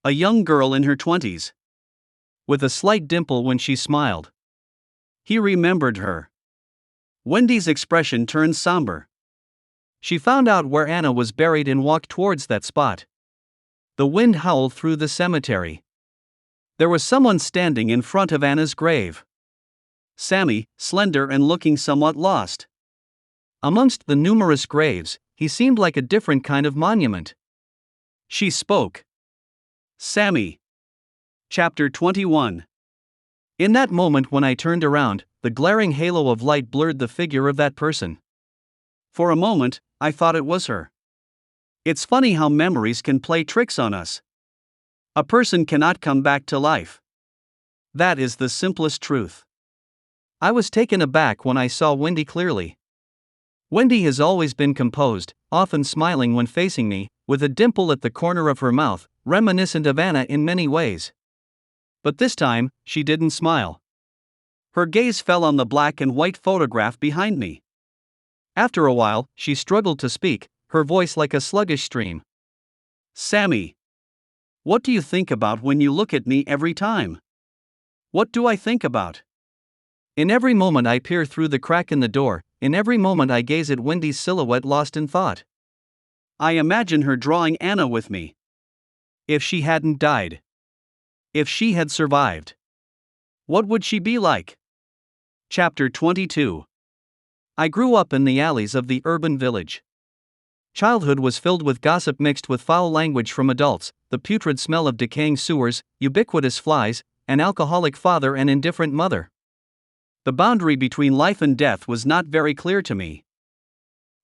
A young girl in her 20s. With a slight dimple when she smiled. He remembered her. Wendy's expression turned somber. She found out where Anna was buried and walked towards that spot. The wind howled through the cemetery. There was someone standing in front of Anna's grave. Sammy, slender and looking somewhat lost. Amongst the numerous graves, he seemed like a different kind of monument. She spoke. Sammy. Chapter 21. In that moment when I turned around, the glaring halo of light blurred the figure of that person. For a moment, I thought it was her. It's funny how memories can play tricks on us. A person cannot come back to life. That is the simplest truth. I was taken aback when I saw Wendy clearly. Wendy has always been composed, often smiling when facing me, with a dimple at the corner of her mouth, reminiscent of Anna in many ways. But this time, she didn't smile. Her gaze fell on the black and white photograph behind me. After a while, she struggled to speak, her voice like a sluggish stream. Sammy. What do you think about when you look at me every time? What do I think about? In every moment I peer through the crack in the door, in every moment I gaze at Wendy's silhouette lost in thought. I imagine her drawing Anna with me. If she hadn't died. If she had survived. What would she be like? Chapter 22. I grew up in the alleys of the urban village. Childhood was filled with gossip mixed with foul language from adults, the putrid smell of decaying sewers, ubiquitous flies, an alcoholic father and indifferent mother. The boundary between life and death was not very clear to me.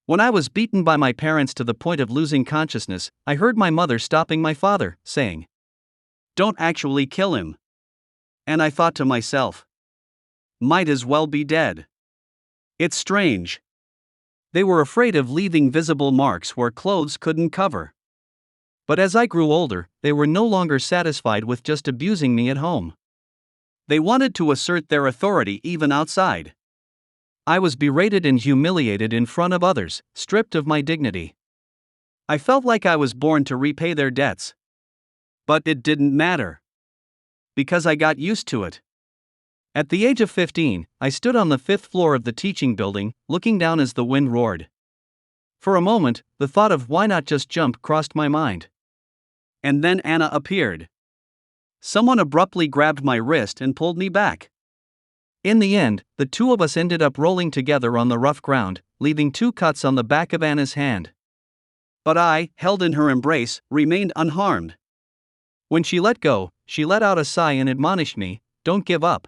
When I was beaten by my parents to the point of losing consciousness, I heard my mother stopping my father, saying, "Don't actually kill him." And I thought to myself, might as well be dead. It's strange. They were afraid of leaving visible marks where clothes couldn't cover. But as I grew older, they were no longer satisfied with just abusing me at home. They wanted to assert their authority even outside. I was berated and humiliated in front of others, stripped of my dignity. I felt like I was born to repay their debts. But it didn't matter. Because I got used to it. At the age of 15, I stood on the 5th floor of the teaching building, looking down as the wind roared. For a moment, the thought of why not just jump crossed my mind. And then Anna appeared. Someone abruptly grabbed my wrist and pulled me back. In the end, the two of us ended up rolling together on the rough ground, leaving 2 cuts on the back of Anna's hand. But I, held in her embrace, remained unharmed. When she let go, she let out a sigh and admonished me, "Don't give up."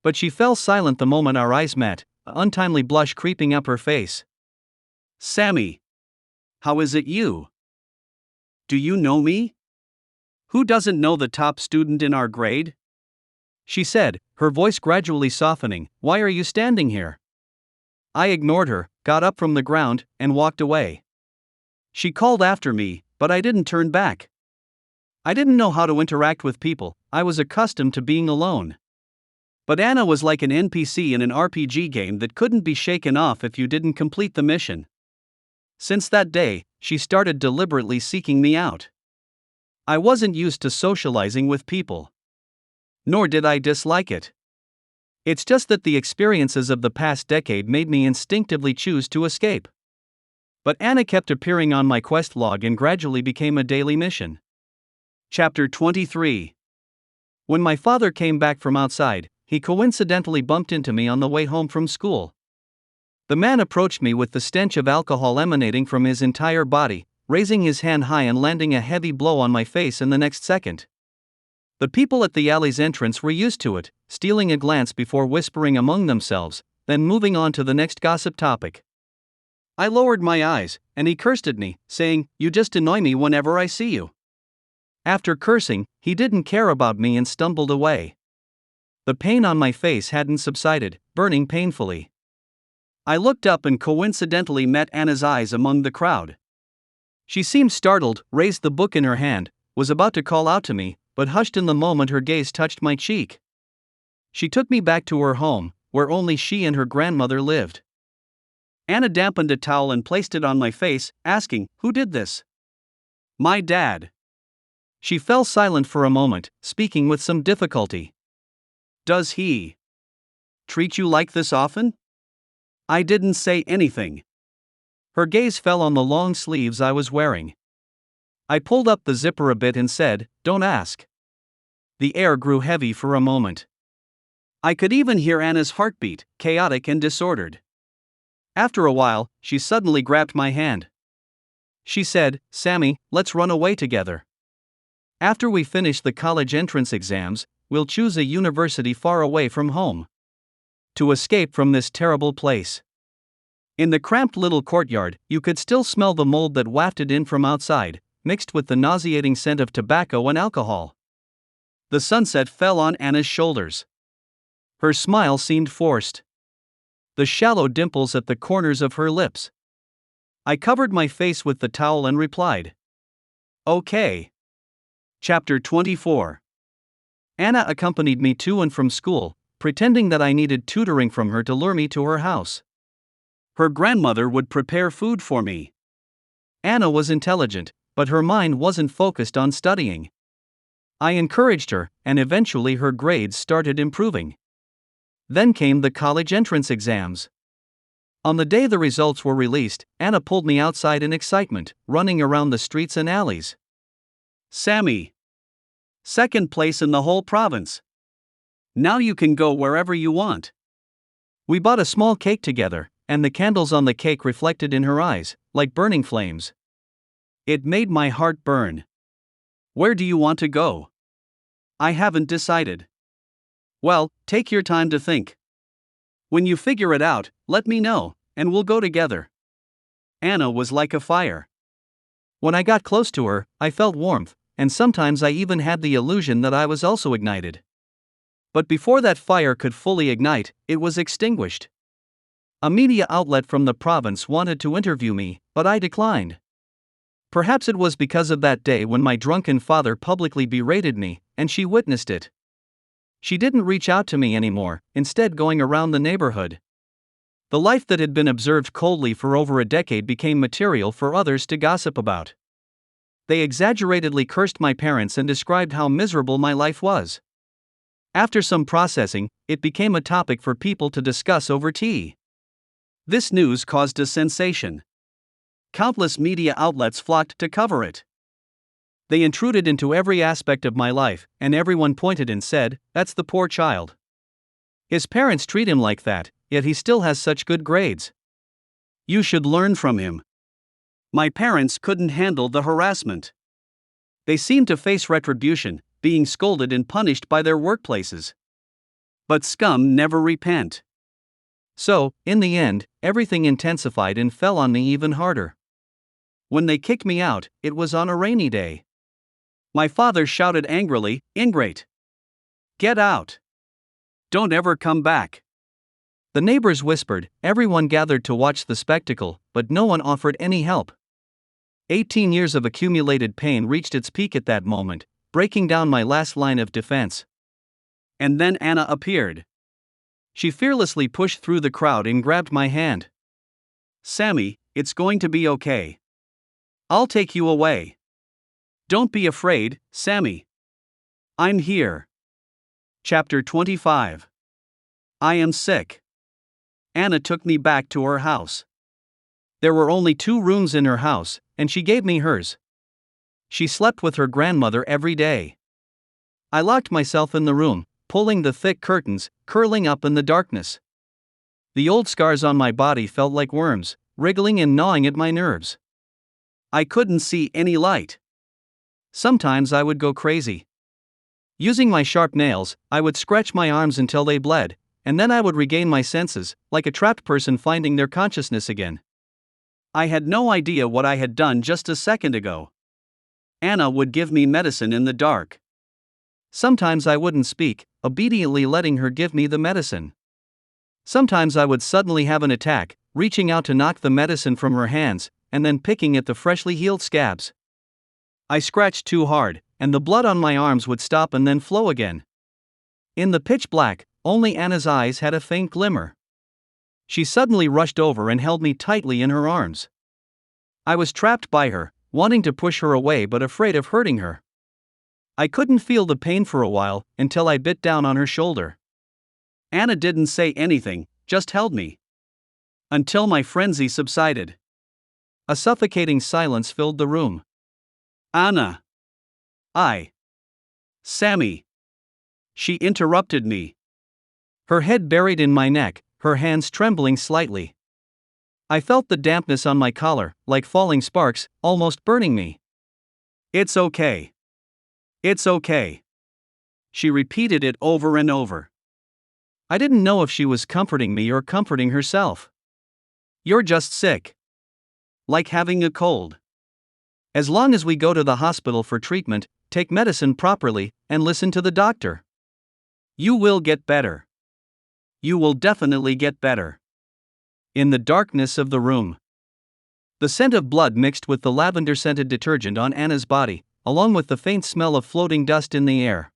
But she fell silent the moment our eyes met, an untimely blush creeping up her face. "Sammy. How is it you? Do you know me? Who doesn't know the top student in our grade?" She said, her voice gradually softening, "Why are you standing here?" I ignored her, got up from the ground, and walked away. She called after me, but I didn't turn back. I didn't know how to interact with people, I was accustomed to being alone. But Anna was like an NPC in an RPG game that couldn't be shaken off if you didn't complete the mission. Since that day, she started deliberately seeking me out. I wasn't used to socializing with people. Nor did I dislike it. It's just that the experiences of the past decade made me instinctively choose to escape. But Anna kept appearing on my quest log and gradually became a daily mission. Chapter 23. When my father came back from outside, he coincidentally bumped into me on the way home from school. The man approached me with the stench of alcohol emanating from his entire body, raising his hand high and landing a heavy blow on my face in the next second. The people at the alley's entrance were used to it, stealing a glance before whispering among themselves, then moving on to the next gossip topic. I lowered my eyes, and he cursed at me, saying, "You just annoy me whenever I see you." After cursing, he didn't care about me and stumbled away. The pain on my face hadn't subsided, burning painfully. I looked up and coincidentally met Anna's eyes among the crowd. She seemed startled, raised the book in her hand, was about to call out to me, but hushed in the moment her gaze touched my cheek. She took me back to her home, where only she and her grandmother lived. Anna dampened a towel and placed it on my face, asking, "Who did this?" "My dad." She fell silent for a moment, speaking with some difficulty. "Does he treat you like this often?" I didn't say anything. Her gaze fell on the long sleeves I was wearing. I pulled up the zipper a bit and said, "Don't ask." The air grew heavy for a moment. I could even hear Anna's heartbeat, chaotic and disordered. After a while, she suddenly grabbed my hand. She said, "Sammy, let's run away together. After we finish the college entrance exams, we'll choose a university far away from home. To escape from this terrible place." In the cramped little courtyard, you could still smell the mold that wafted in from outside, mixed with the nauseating scent of tobacco and alcohol. The sunset fell on Anna's shoulders. Her smile seemed forced. The shallow dimples at the corners of her lips. I covered my face with the towel and replied, "Okay." Chapter 24. Anna accompanied me to and from school, pretending that I needed tutoring from her to lure me to her house. Her grandmother would prepare food for me. Anna was intelligent, but her mind wasn't focused on studying. I encouraged her, and eventually her grades started improving. Then came the college entrance exams. On the day the results were released, Anna pulled me outside in excitement, running around the streets and alleys. "Sammy! Second place in the whole province. Now you can go wherever you want." We bought a small cake together, and the candles on the cake reflected in her eyes, like burning flames. It made my heart burn. "Where do you want to go?" "I haven't decided." "Well, take your time to think. When you figure it out, let me know, and we'll go together." Anna was like a fire. When I got close to her, I felt warmth, and sometimes I even had the illusion that I was also ignited. But before that fire could fully ignite, it was extinguished. A media outlet from the province wanted to interview me, but I declined. Perhaps it was because of that day when my drunken father publicly berated me, and she witnessed it. She didn't reach out to me anymore, instead going around the neighborhood. The life that had been observed coldly for over a decade became material for others to gossip about. They exaggeratedly cursed my parents and described how miserable my life was. After some processing, it became a topic for people to discuss over tea. This news caused a sensation. Countless media outlets flocked to cover it. They intruded into every aspect of my life, and everyone pointed and said, "That's the poor child. His parents treat him like that, yet he still has such good grades. You should learn from him." My parents couldn't handle the harassment. They seemed to face retribution, being scolded and punished by their workplaces. But scum never repent. So, in the end, everything intensified and fell on me even harder. When they kicked me out, it was on a rainy day. My father shouted angrily, "Ingrate! Get out! Don't ever come back!" The neighbors whispered, everyone gathered to watch the spectacle, but no one offered any help. 18 years of accumulated pain reached its peak at that moment, breaking down my last line of defense. And then Anna appeared. She fearlessly pushed through the crowd and grabbed my hand. "Sammy, it's going to be okay. I'll take you away. Don't be afraid, Sammy. I'm here." Chapter 25. I am sick. Anna took me back to her house. There were only 2 rooms in her house, and she gave me hers. She slept with her grandmother every day. I locked myself in the room, pulling the thick curtains, curling up in the darkness. The old scars on my body felt like worms, wriggling and gnawing at my nerves. I couldn't see any light. Sometimes I would go crazy. Using my sharp nails, I would scratch my arms until they bled, and then I would regain my senses, like a trapped person finding their consciousness again. I had no idea what I had done just a second ago. Anna would give me medicine in the dark. Sometimes I wouldn't speak, obediently letting her give me the medicine. Sometimes I would suddenly have an attack, reaching out to knock the medicine from her hands, and then picking at the freshly healed scabs. I scratched too hard, and the blood on my arms would stop and then flow again. In the pitch black, only Anna's eyes had a faint glimmer. She suddenly rushed over and held me tightly in her arms. I was trapped by her, wanting to push her away but afraid of hurting her. I couldn't feel the pain for a while, until I bit down on her shoulder. Anna didn't say anything, just held me. Until my frenzy subsided. A suffocating silence filled the room. Anna. Sammy. She interrupted me. Her head buried in my neck, her hands trembling slightly. I felt the dampness on my collar, like falling sparks, almost burning me. It's okay. It's okay. She repeated it over and over. I didn't know if she was comforting me or comforting herself. You're just sick. Like having a cold. As long as we go to the hospital for treatment, take medicine properly, and listen to the doctor, you will get better. You will definitely get better. In the darkness of the room, the scent of blood mixed with the lavender-scented detergent on Anna's body, along with the faint smell of floating dust in the air.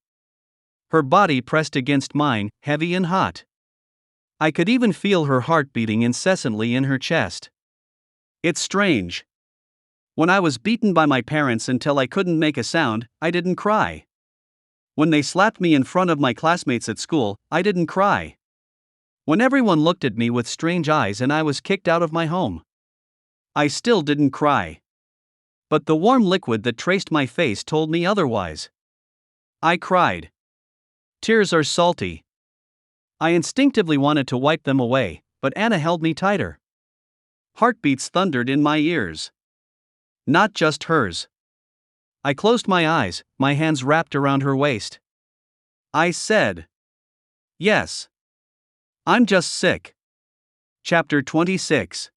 Her body pressed against mine, heavy and hot. I could even feel her heart beating incessantly in her chest. It's strange. When I was beaten by my parents until I couldn't make a sound, I didn't cry. When they slapped me in front of my classmates at school, I didn't cry. When everyone looked at me with strange eyes and I was kicked out of my home, I still didn't cry. But the warm liquid that traced my face told me otherwise. I cried. Tears are salty. I instinctively wanted to wipe them away, but Anna held me tighter. Heartbeats thundered in my ears. Not just hers. I closed my eyes, my hands wrapped around her waist. I said, yes. I'm just sick. Chapter 26.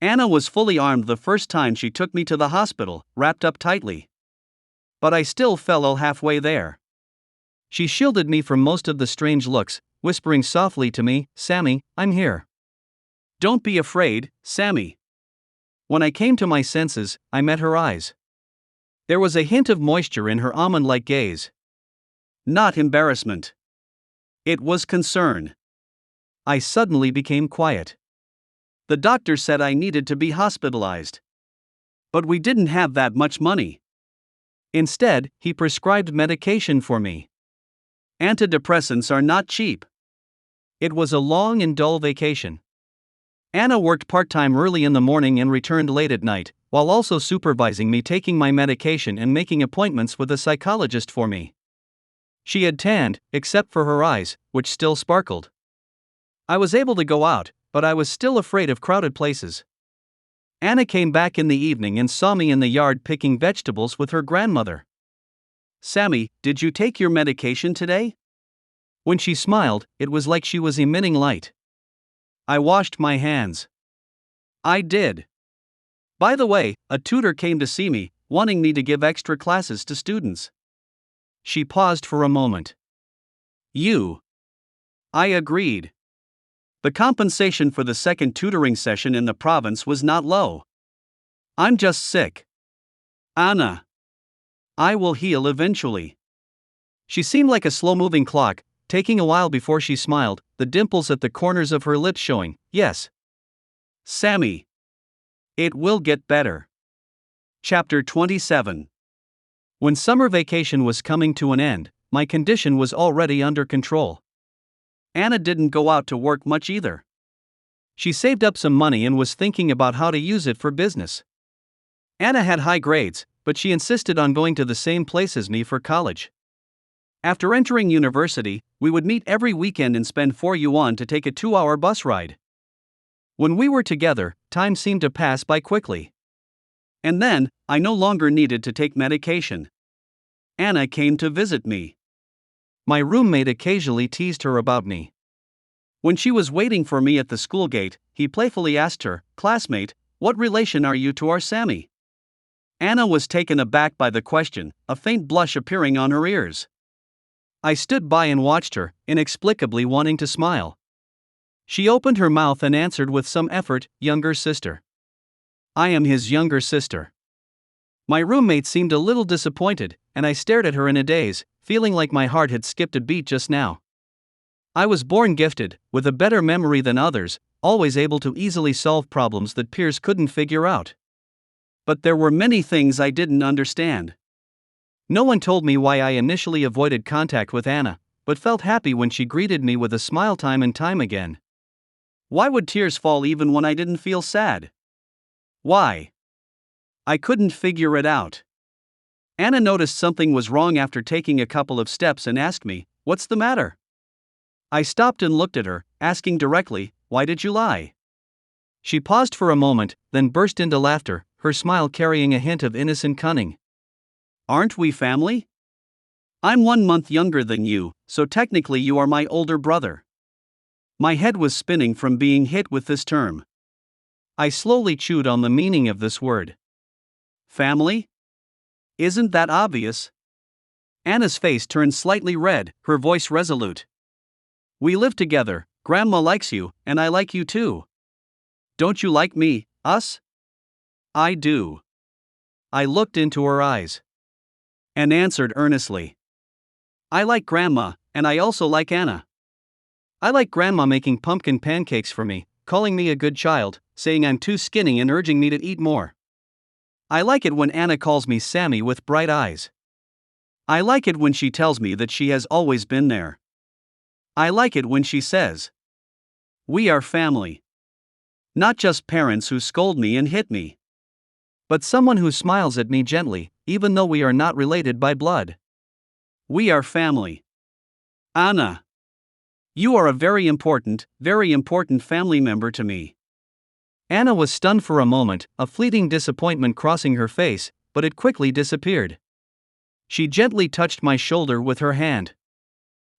Anna was fully armed the first time she took me to the hospital, wrapped up tightly. But I still fell halfway there. She shielded me from most of the strange looks, whispering softly to me, Sammy, I'm here. Don't be afraid, Sammy. When I came to my senses, I met her eyes. There was a hint of moisture in her almond-like gaze. Not embarrassment. It was concern. I suddenly became quiet. The doctor said I needed to be hospitalized. But we didn't have that much money. Instead, he prescribed medication for me. Antidepressants are not cheap. It was a long and dull vacation. Anna worked part-time early in the morning and returned late at night, while also supervising me taking my medication and making appointments with a psychologist for me. She had tanned, except for her eyes, which still sparkled. I was able to go out, but I was still afraid of crowded places. Anna came back in the evening and saw me in the yard picking vegetables with her grandmother. Sammy, did you take your medication today? When she smiled, it was like she was emitting light. I washed my hands. I did. By the way, a tutor came to see me, wanting me to give extra classes to students. She paused for a moment. You. I agreed. The compensation for the second tutoring session in the province was not low. I'm just sick. Anna. I will heal eventually. She seemed like a slow-moving clock, taking a while before she smiled, the dimples at the corners of her lips showing, yes. Sammy. It will get better. Chapter 27. When summer vacation was coming to an end, my condition was already under control. Anna didn't go out to work much either. She saved up some money and was thinking about how to use it for business. Anna had high grades, but she insisted on going to the same place as me for college. After entering university, we would meet every weekend and spend 4 yuan to take a 2-hour bus ride. When we were together, time seemed to pass by quickly. And then, I no longer needed to take medication. Anna came to visit me. My roommate occasionally teased her about me. When she was waiting for me at the school gate, he playfully asked her, "Classmate, what relation are you to our Sammy?" Anna was taken aback by the question, a faint blush appearing on her ears. I stood by and watched her, inexplicably wanting to smile. She opened her mouth and answered with some effort, "Younger sister. I am his younger sister." My roommate seemed a little disappointed, and I stared at her in a daze, feeling like my heart had skipped a beat just now. I was born gifted, with a better memory than others, always able to easily solve problems that peers couldn't figure out. But there were many things I didn't understand. No one told me why I initially avoided contact with Anna, but felt happy when she greeted me with a smile time and time again. Why would tears fall even when I didn't feel sad? Why? I couldn't figure it out. Anna noticed something was wrong after taking a couple of steps and asked me, "What's the matter?" I stopped and looked at her, asking directly, "Why did you lie?" She paused for a moment, then burst into laughter, her smile carrying a hint of innocent cunning. "Aren't we family? I'm 1 month younger than you, so technically you are my older brother." My head was spinning from being hit with this term. I slowly chewed on the meaning of this word. Family? Isn't that obvious? Anna's face turned slightly red, her voice resolute. "We live together, Grandma likes you, and I like you too. Don't you like me, us?" "I do." I looked into her eyes and answered earnestly. "I like Grandma, and I also like Anna. I like Grandma making pumpkin pancakes for me, calling me a good child, saying I'm too skinny and urging me to eat more. I like it when Anna calls me Sammy with bright eyes. I like it when she tells me that she has always been there. I like it when she says, 'We are family.' Not just parents who scold me and hit me, but someone who smiles at me gently, even though we are not related by blood. We are family. Anna, you are a very important family member to me." Anna was stunned for a moment, a fleeting disappointment crossing her face, but it quickly disappeared. She gently touched my shoulder with her hand.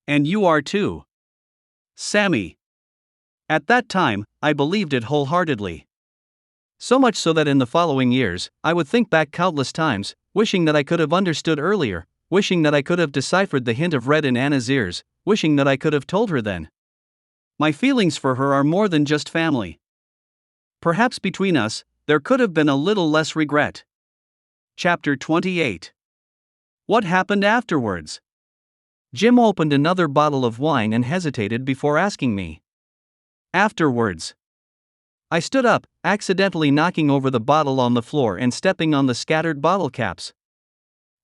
"And you are too, Sammy." At that time, I believed it wholeheartedly. So much so that in the following years, I would think back countless times, wishing that I could have understood earlier, wishing that I could have deciphered the hint of red in Anna's ears, wishing that I could have told her then. My feelings for her are more than just family. Perhaps between us, there could have been a little less regret. Chapter 28. What happened afterwards? Jim opened another bottle of wine and hesitated before asking me. Afterwards. I stood up, accidentally knocking over the bottle on the floor and stepping on the scattered bottle caps.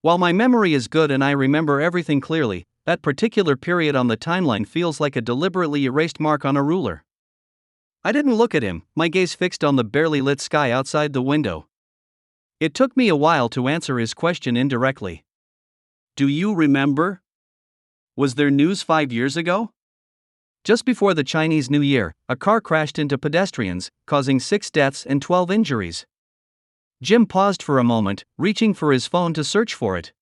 While my memory is good and I remember everything clearly, that particular period on the timeline feels like a deliberately erased mark on a ruler. I didn't look at him, my gaze fixed on the barely lit sky outside the window. It took me a while to answer his question indirectly. "Do you remember? Was there news 5 years ago?" Just before the Chinese New Year, a car crashed into pedestrians, causing 6 deaths and 12 injuries. Jim paused for a moment, reaching for his phone to search for it.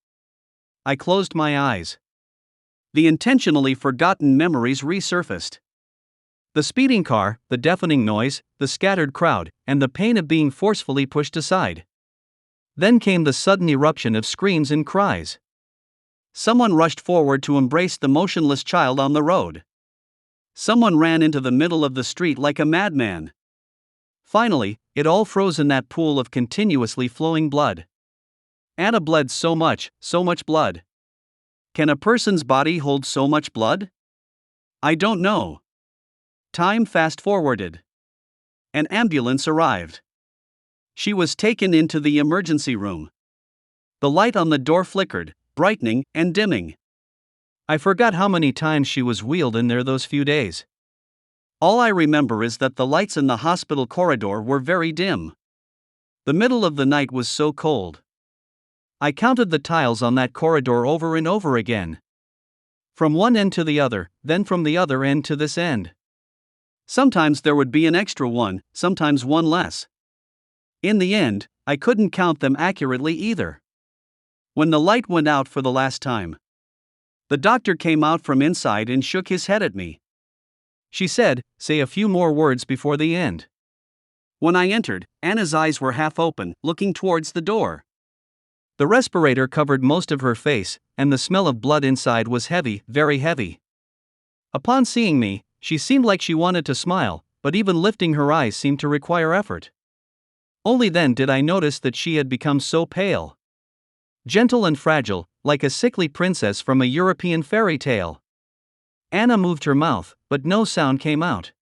I closed my eyes. The intentionally forgotten memories resurfaced. The speeding car, the deafening noise, the scattered crowd, and the pain of being forcefully pushed aside. Then came the sudden eruption of screams and cries. Someone rushed forward to embrace the motionless child on the road. Someone ran into the middle of the street like a madman. Finally, it all froze in that pool of continuously flowing blood. Anna bled so much blood. Can a person's body hold so much blood? I don't know. Time fast-forwarded. An ambulance arrived. She was taken into the emergency room. The light on the door flickered, brightening and dimming. I forgot how many times she was wheeled in there those few days. All I remember is that the lights in the hospital corridor were very dim. The middle of the night was so cold. I counted the tiles on that corridor over and over again. From one end to the other, then from the other end to this end. Sometimes there would be an extra one, sometimes one less. In the end, I couldn't count them accurately either. When the light went out for the last time, the doctor came out from inside and shook his head at me. She said, "Say a few more words before the end." When I entered, Anna's eyes were half open, looking towards the door. The respirator covered most of her face, and the smell of blood inside was heavy, very heavy. Upon seeing me, she seemed like she wanted to smile, but even lifting her eyes seemed to require effort. Only then did I notice that she had become so pale. Gentle and fragile, like a sickly princess from a European fairy tale. Anna moved her mouth, but no sound came out.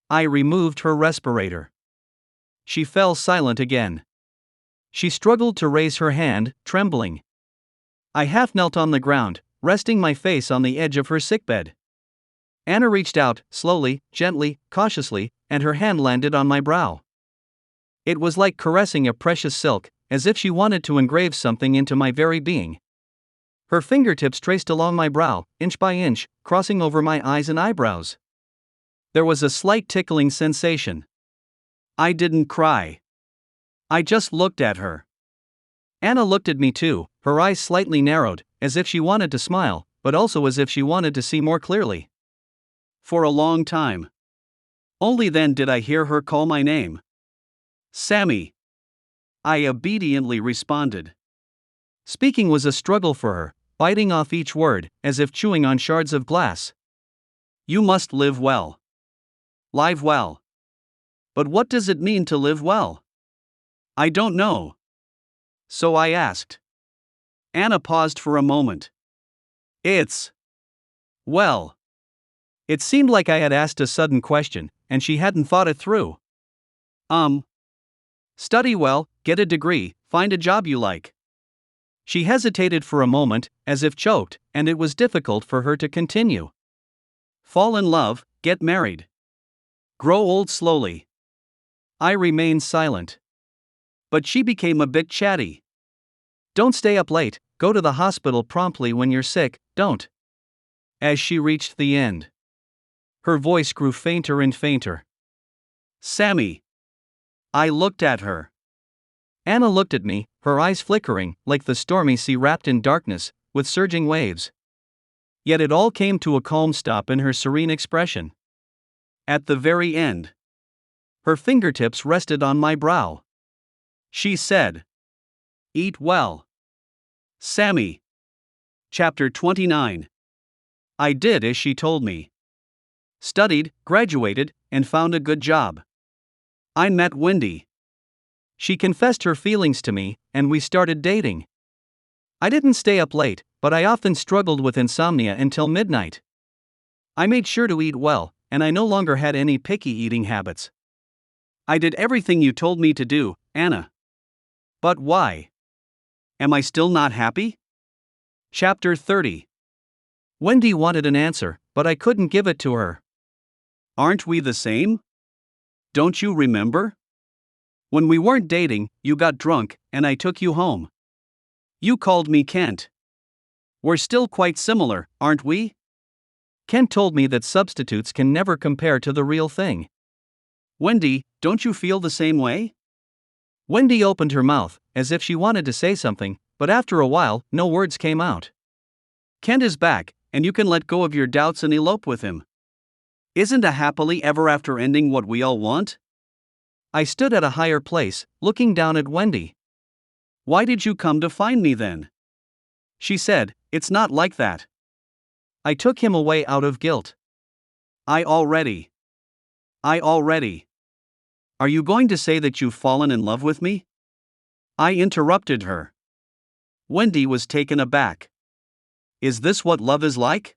I removed her respirator. She fell silent again. She struggled to raise her hand, trembling. I half knelt on the ground, resting my face on the edge of her sickbed. Anna reached out, slowly, gently, cautiously, and her hand landed on my brow. It was like caressing a precious silk, as if she wanted to engrave something into my very being. Her fingertips traced along my brow, inch by inch, crossing over my eyes and eyebrows. There was a slight tickling sensation. I didn't cry. I just looked at her. Anna looked at me too, her eyes slightly narrowed, as if she wanted to smile, but also as if she wanted to see more clearly. For a long time. Only then did I hear her call my name. Sammy. I obediently responded. Speaking was a struggle for her, biting off each word, as if chewing on shards of glass. You must live well. Live well. But what does it mean to live well? I don't know. So I asked. Anna paused for a moment. Well. It seemed like I had asked a sudden question, and she hadn't thought it through. Study well, get a degree, find a job you like. She hesitated for a moment, as if choked, and it was difficult for her to continue. Fall in love, get married. Grow old slowly. I remained silent. But she became a bit chatty. Don't stay up late, go to the hospital promptly when you're sick, don't. As she reached the end, her voice grew fainter and fainter. Sammy. I looked at her. Anna looked at me, her eyes flickering, like the stormy sea wrapped in darkness, with surging waves. Yet it all came to a calm stop in her serene expression. At the very end, her fingertips rested on my brow. She said, "Eat well. Sammy." Chapter 29. I did as she told me. Studied, graduated, and found a good job. I met Wendy. She confessed her feelings to me, and we started dating. I didn't stay up late, but I often struggled with insomnia until midnight. I made sure to eat well, and I no longer had any picky eating habits. I did everything you told me to do, Anna. But why? Am I still not happy? Chapter 30. Wendy wanted an answer, but I couldn't give it to her. Aren't we the same? Don't you remember? When we weren't dating, you got drunk, and I took you home. You called me Kent. We're still quite similar, aren't we? Kent told me that substitutes can never compare to the real thing. Wendy, don't you feel the same way? Wendy opened her mouth, as if she wanted to say something, but after a while, no words came out. Kent is back, and you can let go of your doubts and elope with him. Isn't a happily ever after ending what we all want? I stood at a higher place, looking down at Wendy. Why did you come to find me then? She said, it's not like that. I took him away out of guilt. I already. Are you going to say that you've fallen in love with me? I interrupted her. Wendy was taken aback. Is this what love is like?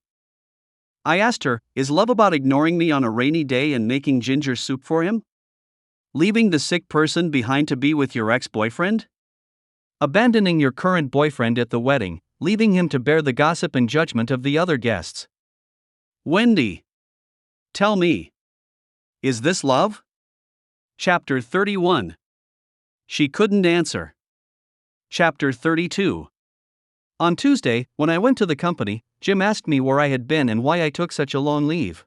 I asked her, is love about ignoring me on a rainy day and making ginger soup for him? Leaving the sick person behind to be with your ex-boyfriend? Abandoning your current boyfriend at the wedding, leaving him to bear the gossip and judgment of the other guests? Wendy. Tell me. Is this love? Chapter 31. She couldn't answer. Chapter 32. On Tuesday, when I went to the company, Jim asked me where I had been and why I took such a long leave.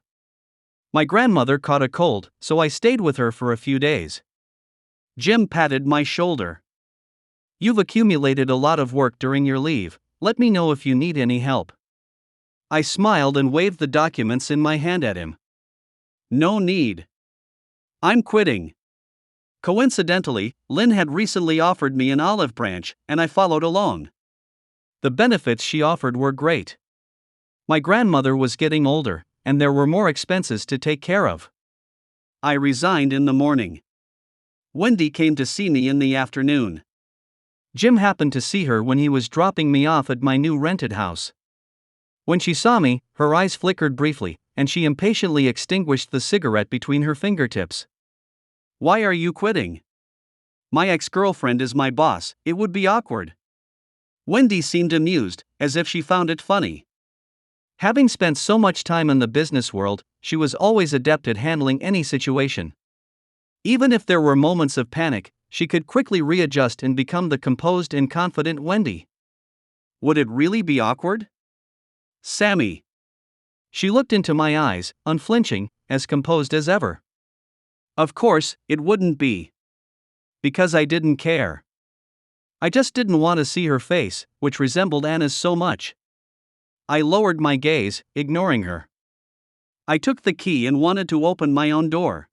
My grandmother caught a cold, so I stayed with her for a few days. Jim patted my shoulder. You've accumulated a lot of work during your leave, let me know if you need any help. I smiled and waved the documents in my hand at him. No need. I'm quitting. Coincidentally, Lynn had recently offered me an olive branch, and I followed along. The benefits she offered were great. My grandmother was getting older, and there were more expenses to take care of. I resigned in the morning. Wendy came to see me in the afternoon. Jim happened to see her when he was dropping me off at my new rented house. When she saw me, her eyes flickered briefly, and she impatiently extinguished the cigarette between her fingertips. Why are you quitting? My ex-girlfriend is my boss, it would be awkward. Wendy seemed amused, as if she found it funny. Having spent so much time in the business world, she was always adept at handling any situation. Even if there were moments of panic, she could quickly readjust and become the composed and confident Wendy. Would it really be awkward? Sammy. She looked into my eyes, unflinching, as composed as ever. Of course, it wouldn't be. Because I didn't care. I just didn't want to see her face, which resembled Anna's so much. I lowered my gaze, ignoring her. I took the key and wanted to open my own door.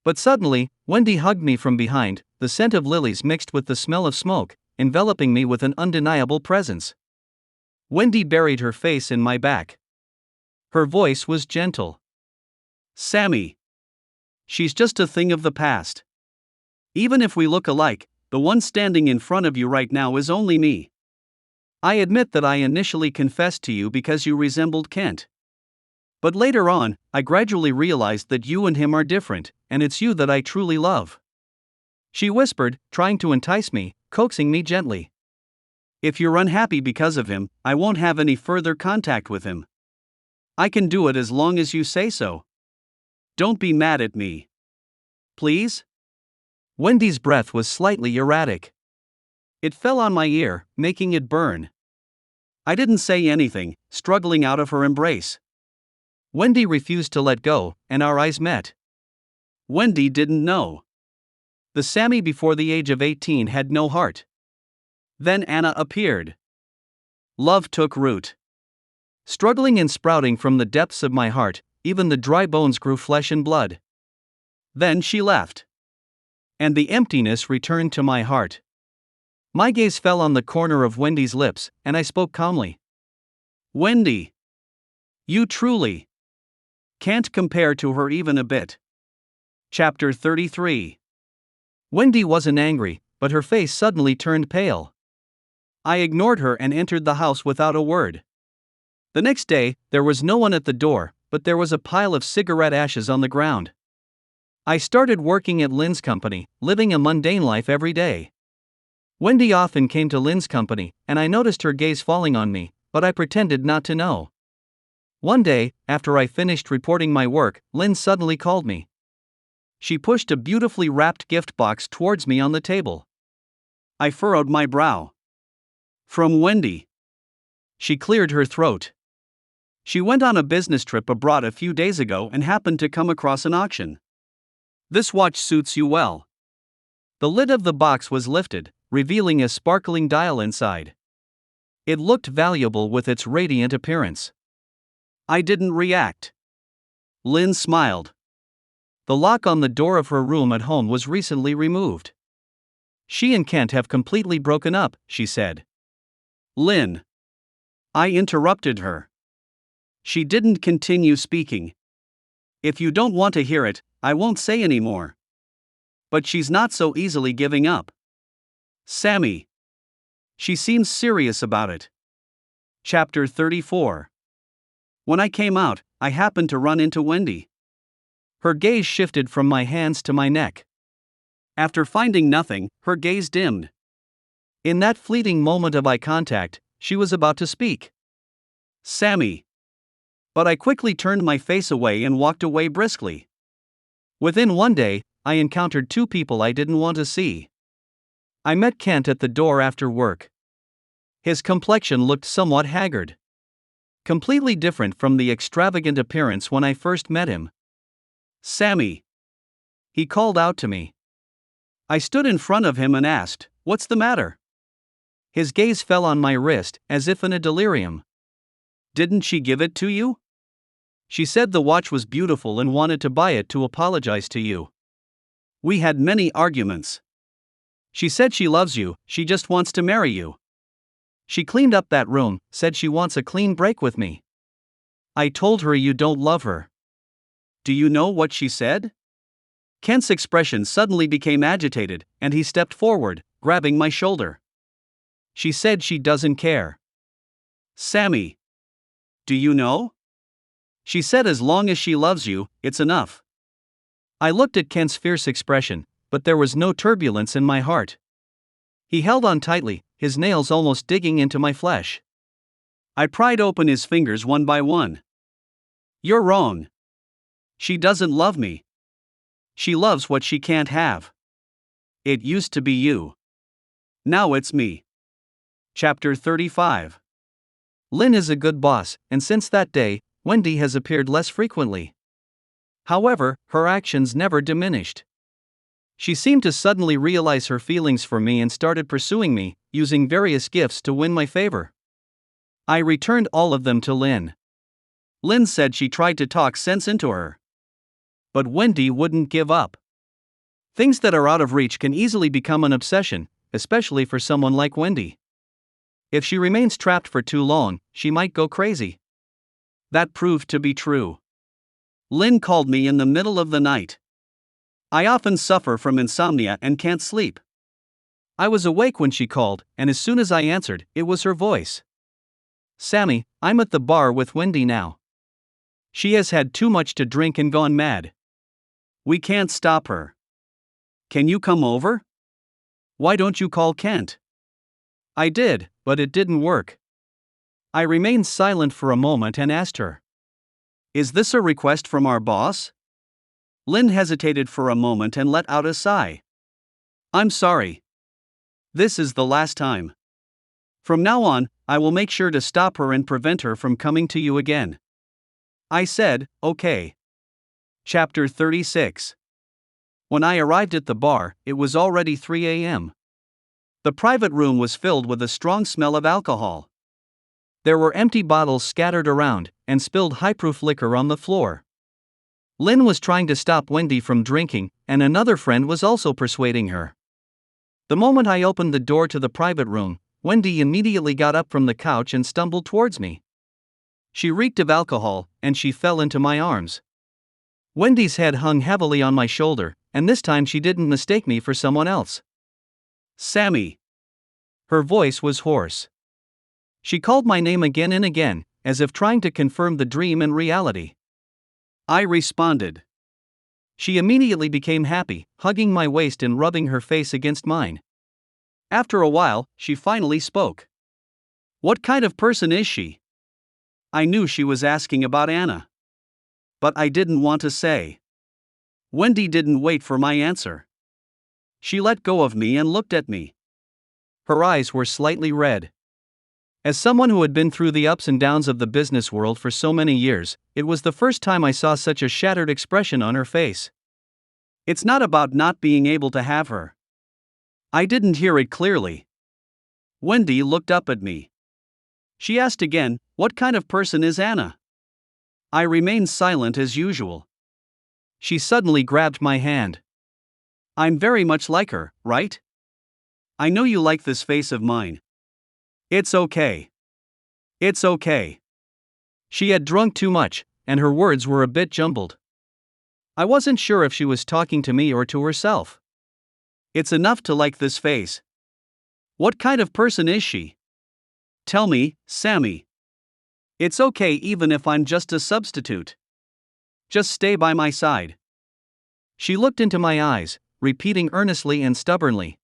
But suddenly, Wendy hugged me from behind, the scent of lilies mixed with the smell of smoke, enveloping me with an undeniable presence. Wendy buried her face in my back. Her voice was gentle. Sammy. She's just a thing of the past. Even if we look alike, the one standing in front of you right now is only me. I admit that I initially confessed to you because you resembled Kent. But later on, I gradually realized that you and him are different, and it's you that I truly love. She whispered, trying to entice me, coaxing me gently. If you're unhappy because of him, I won't have any further contact with him. I can do it as long as you say so. Don't be mad at me. Please? Wendy's breath was slightly erratic. It fell on my ear, making it burn. I didn't say anything, struggling out of her embrace. Wendy refused to let go, and our eyes met. Wendy didn't know. The Sammy before the age of 18 had no heart. Then Anna appeared. Love took root. Struggling and sprouting from the depths of my heart, even the dry bones grew flesh and blood. Then she left. And the emptiness returned to my heart. My gaze fell on the corner of Wendy's lips, and I spoke calmly. Wendy. You truly can't compare to her even a bit. Chapter 33. Wendy wasn't angry, but her face suddenly turned pale. I ignored her and entered the house without a word. The next day, there was no one at the door, but there was a pile of cigarette ashes on the ground. I started working at Lynn's company, living a mundane life every day. Wendy often came to Lynn's company, and I noticed her gaze falling on me, but I pretended not to know. One day, after I finished reporting my work, Lynn suddenly called me. She pushed a beautifully wrapped gift box towards me on the table. I furrowed my brow. From Wendy. She cleared her throat. She went on a business trip abroad a few days ago and happened to come across an auction. This watch suits you well. The lid of the box was lifted, revealing a sparkling dial inside. It looked valuable with its radiant appearance. I didn't react. Lynn smiled. The lock on the door of her room at home was recently removed. She and Kent have completely broken up, she said. Lynn. I interrupted her. She didn't continue speaking. If you don't want to hear it, I won't say any more. But she's not so easily giving up. Sammy. She seems serious about it. Chapter 34. When I came out, I happened to run into Wendy. Her gaze shifted from my hands to my neck. After finding nothing, her gaze dimmed. In that fleeting moment of eye contact, she was about to speak. Sammy. But I quickly turned my face away and walked away briskly. Within one day, I encountered two people I didn't want to see. I met Kent at the door after work. His complexion looked somewhat haggard. Completely different from the extravagant appearance when I first met him. Sammy. He called out to me. I stood in front of him and asked, "What's the matter?" His gaze fell on my wrist, as if in a delirium. Didn't she give it to you? She said the watch was beautiful and wanted to buy it to apologize to you. We had many arguments. She said she loves you, she just wants to marry you. She cleaned up that room, said she wants a clean break with me. I told her you don't love her. Do you know what she said? Kent's expression suddenly became agitated, and he stepped forward, grabbing my shoulder. She said she doesn't care. Sammy. Do you know? She said as long as she loves you, it's enough. I looked at Kent's fierce expression, but there was no turbulence in my heart. He held on tightly, his nails almost digging into my flesh. I pried open his fingers one by one. You're wrong. She doesn't love me. She loves what she can't have. It used to be you. Now it's me. Chapter 35. Lynn is a good boss, and since that day, Wendy has appeared less frequently. However, her actions never diminished. She seemed to suddenly realize her feelings for me and started pursuing me, using various gifts to win my favor. I returned all of them to Lynn. Lynn said she tried to talk sense into her. But Wendy wouldn't give up. Things that are out of reach can easily become an obsession, especially for someone like Wendy. If she remains trapped for too long, she might go crazy. That proved to be true. Lynn called me in the middle of the night. I often suffer from insomnia and can't sleep. I was awake when she called, and as soon as I answered, it was her voice. Sammy, I'm at the bar with Wendy now. She has had too much to drink and gone mad. We can't stop her. Can you come over? Why don't you call Kent? I did, but it didn't work. I remained silent for a moment and asked her. Is this a request from our boss? Lynn hesitated for a moment and let out a sigh. I'm sorry. This is the last time. From now on, I will make sure to stop her and prevent her from coming to you again. I said, okay. Chapter 36. When I arrived at the bar, it was already 3 a.m. The private room was filled with a strong smell of alcohol. There were empty bottles scattered around, and spilled high-proof liquor on the floor. Lynn was trying to stop Wendy from drinking, and another friend was also persuading her. The moment I opened the door to the private room, Wendy immediately got up from the couch and stumbled towards me. She reeked of alcohol, and she fell into my arms. Wendy's head hung heavily on my shoulder, and this time she didn't mistake me for someone else. Sammy. Her voice was hoarse. She called my name again and again, as if trying to confirm the dream and reality. I responded. She immediately became happy, hugging my waist and rubbing her face against mine. After a while, she finally spoke. What kind of person is she? I knew she was asking about Anna. But I didn't want to say. Wendy didn't wait for my answer. She let go of me and looked at me. Her eyes were slightly red. As someone who had been through the ups and downs of the business world for so many years, it was the first time I saw such a shattered expression on her face. It's not about not being able to have her. I didn't hear it clearly. Wendy looked up at me. She asked again, what kind of person is Anna? I remained silent as usual. She suddenly grabbed my hand. I'm very much like her, right? I know you like this face of mine. It's okay. It's okay. She had drunk too much, and her words were a bit jumbled. I wasn't sure if she was talking to me or to herself. It's enough to like this face. What kind of person is she? Tell me, Sammy. It's okay even if I'm just a substitute. Just stay by my side. She looked into my eyes, repeating earnestly and stubbornly.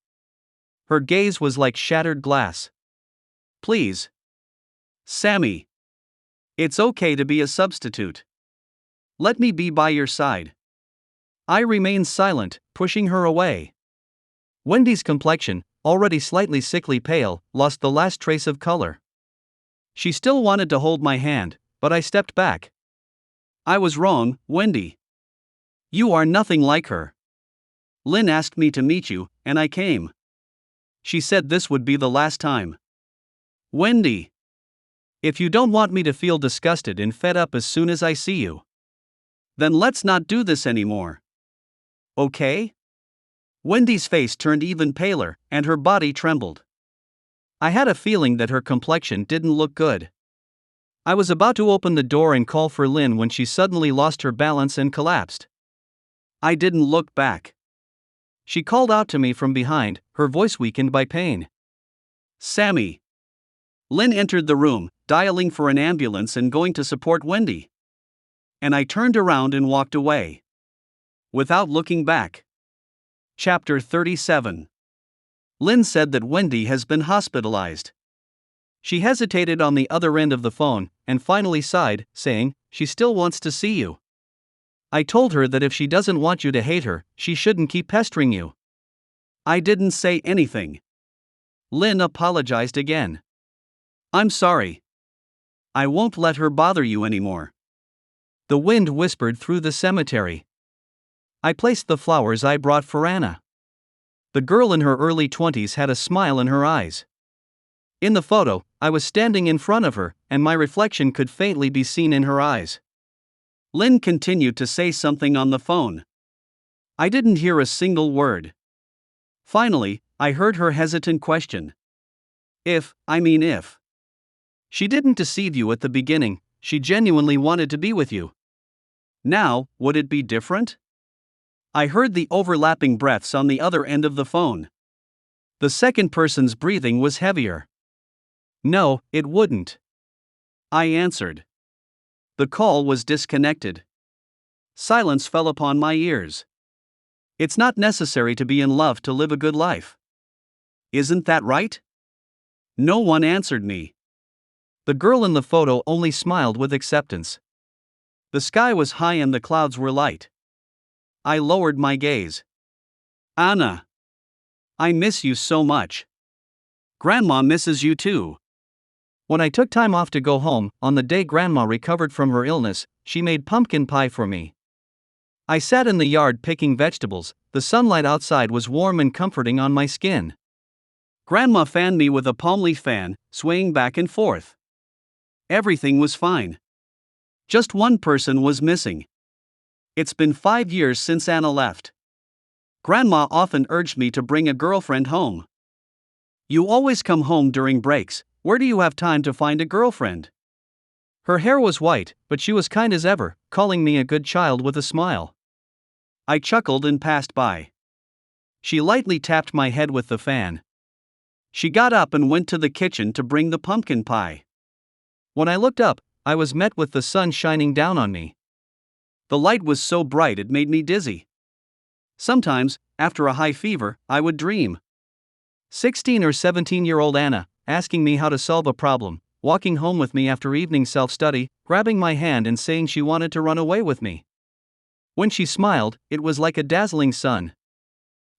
Her gaze was like shattered glass. Please. Sammy. It's okay to be a substitute. Let me be by your side. I remained silent, pushing her away. Wendy's complexion, already slightly sickly pale, lost the last trace of color. She still wanted to hold my hand, but I stepped back. I was wrong, Wendy. You are nothing like her. Lynn asked me to meet you, and I came. She said this would be the last time. Wendy. If you don't want me to feel disgusted and fed up as soon as I see you, then let's not do this anymore. Okay? Wendy's face turned even paler, and her body trembled. I had a feeling that her complexion didn't look good. I was about to open the door and call for Lynn when she suddenly lost her balance and collapsed. I didn't look back. She called out to me from behind, her voice weakened by pain. Sammy. Lynn entered the room, dialing for an ambulance and going to support Wendy. And I turned around and walked away. Without looking back. Chapter 37. Lynn said that Wendy has been hospitalized. She hesitated on the other end of the phone, and finally sighed, saying, "She still wants to see you." I told her that if she doesn't want you to hate her, she shouldn't keep pestering you. I didn't say anything. Lynn apologized again. "I'm sorry. I won't let her bother you anymore." The wind whispered through the cemetery. I placed the flowers I brought for Anna. The girl in her early 20s had a smile in her eyes. In the photo, I was standing in front of her, and my reflection could faintly be seen in her eyes. Lynn continued to say something on the phone. I didn't hear a single word. Finally, I heard her hesitant question. If. She didn't deceive you at the beginning, she genuinely wanted to be with you. Now, would it be different? I heard the overlapping breaths on the other end of the phone. The second person's breathing was heavier. No, it wouldn't. I answered. The call was disconnected. Silence fell upon my ears. It's not necessary to be in love to live a good life. Isn't that right? No one answered me. The girl in the photo only smiled with acceptance. The sky was high and the clouds were light. I lowered my gaze. Anna. I miss you so much. Grandma misses you too. When I took time off to go home, on the day Grandma recovered from her illness, she made pumpkin pie for me. I sat in the yard picking vegetables, the sunlight outside was warm and comforting on my skin. Grandma fanned me with a palm leaf fan, swaying back and forth. Everything was fine. Just one person was missing. It's been 5 years since Anna left. Grandma often urged me to bring a girlfriend home. You always come home during breaks, where do you have time to find a girlfriend? Her hair was white, but she was kind as ever, calling me a good child with a smile. I chuckled and passed by. She lightly tapped my head with the fan. She got up and went to the kitchen to bring the pumpkin pie. When I looked up, I was met with the sun shining down on me. The light was so bright it made me dizzy. Sometimes, after a high fever, I would dream. 16 or 17-year-old Anna, asking me how to solve a problem, walking home with me after evening self-study, grabbing my hand and saying she wanted to run away with me. When she smiled, it was like a dazzling sun.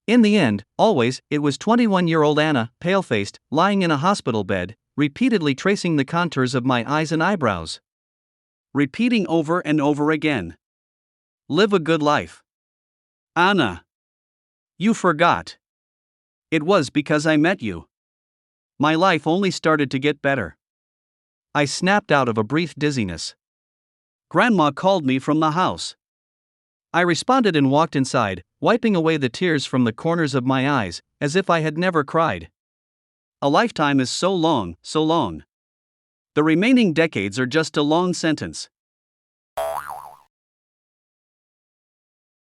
In the end, always, it was 21-year-old Anna, pale-faced, lying in a hospital bed, repeatedly tracing the contours of my eyes and eyebrows. Repeating over and over again. Live a good life. Anna. You forgot. It was because I met you. My life only started to get better. I snapped out of a brief dizziness. Grandma called me from the house. I responded and walked inside, wiping away the tears from the corners of my eyes, as if I had never cried. A lifetime is so long, so long. The remaining decades are just a long sentence.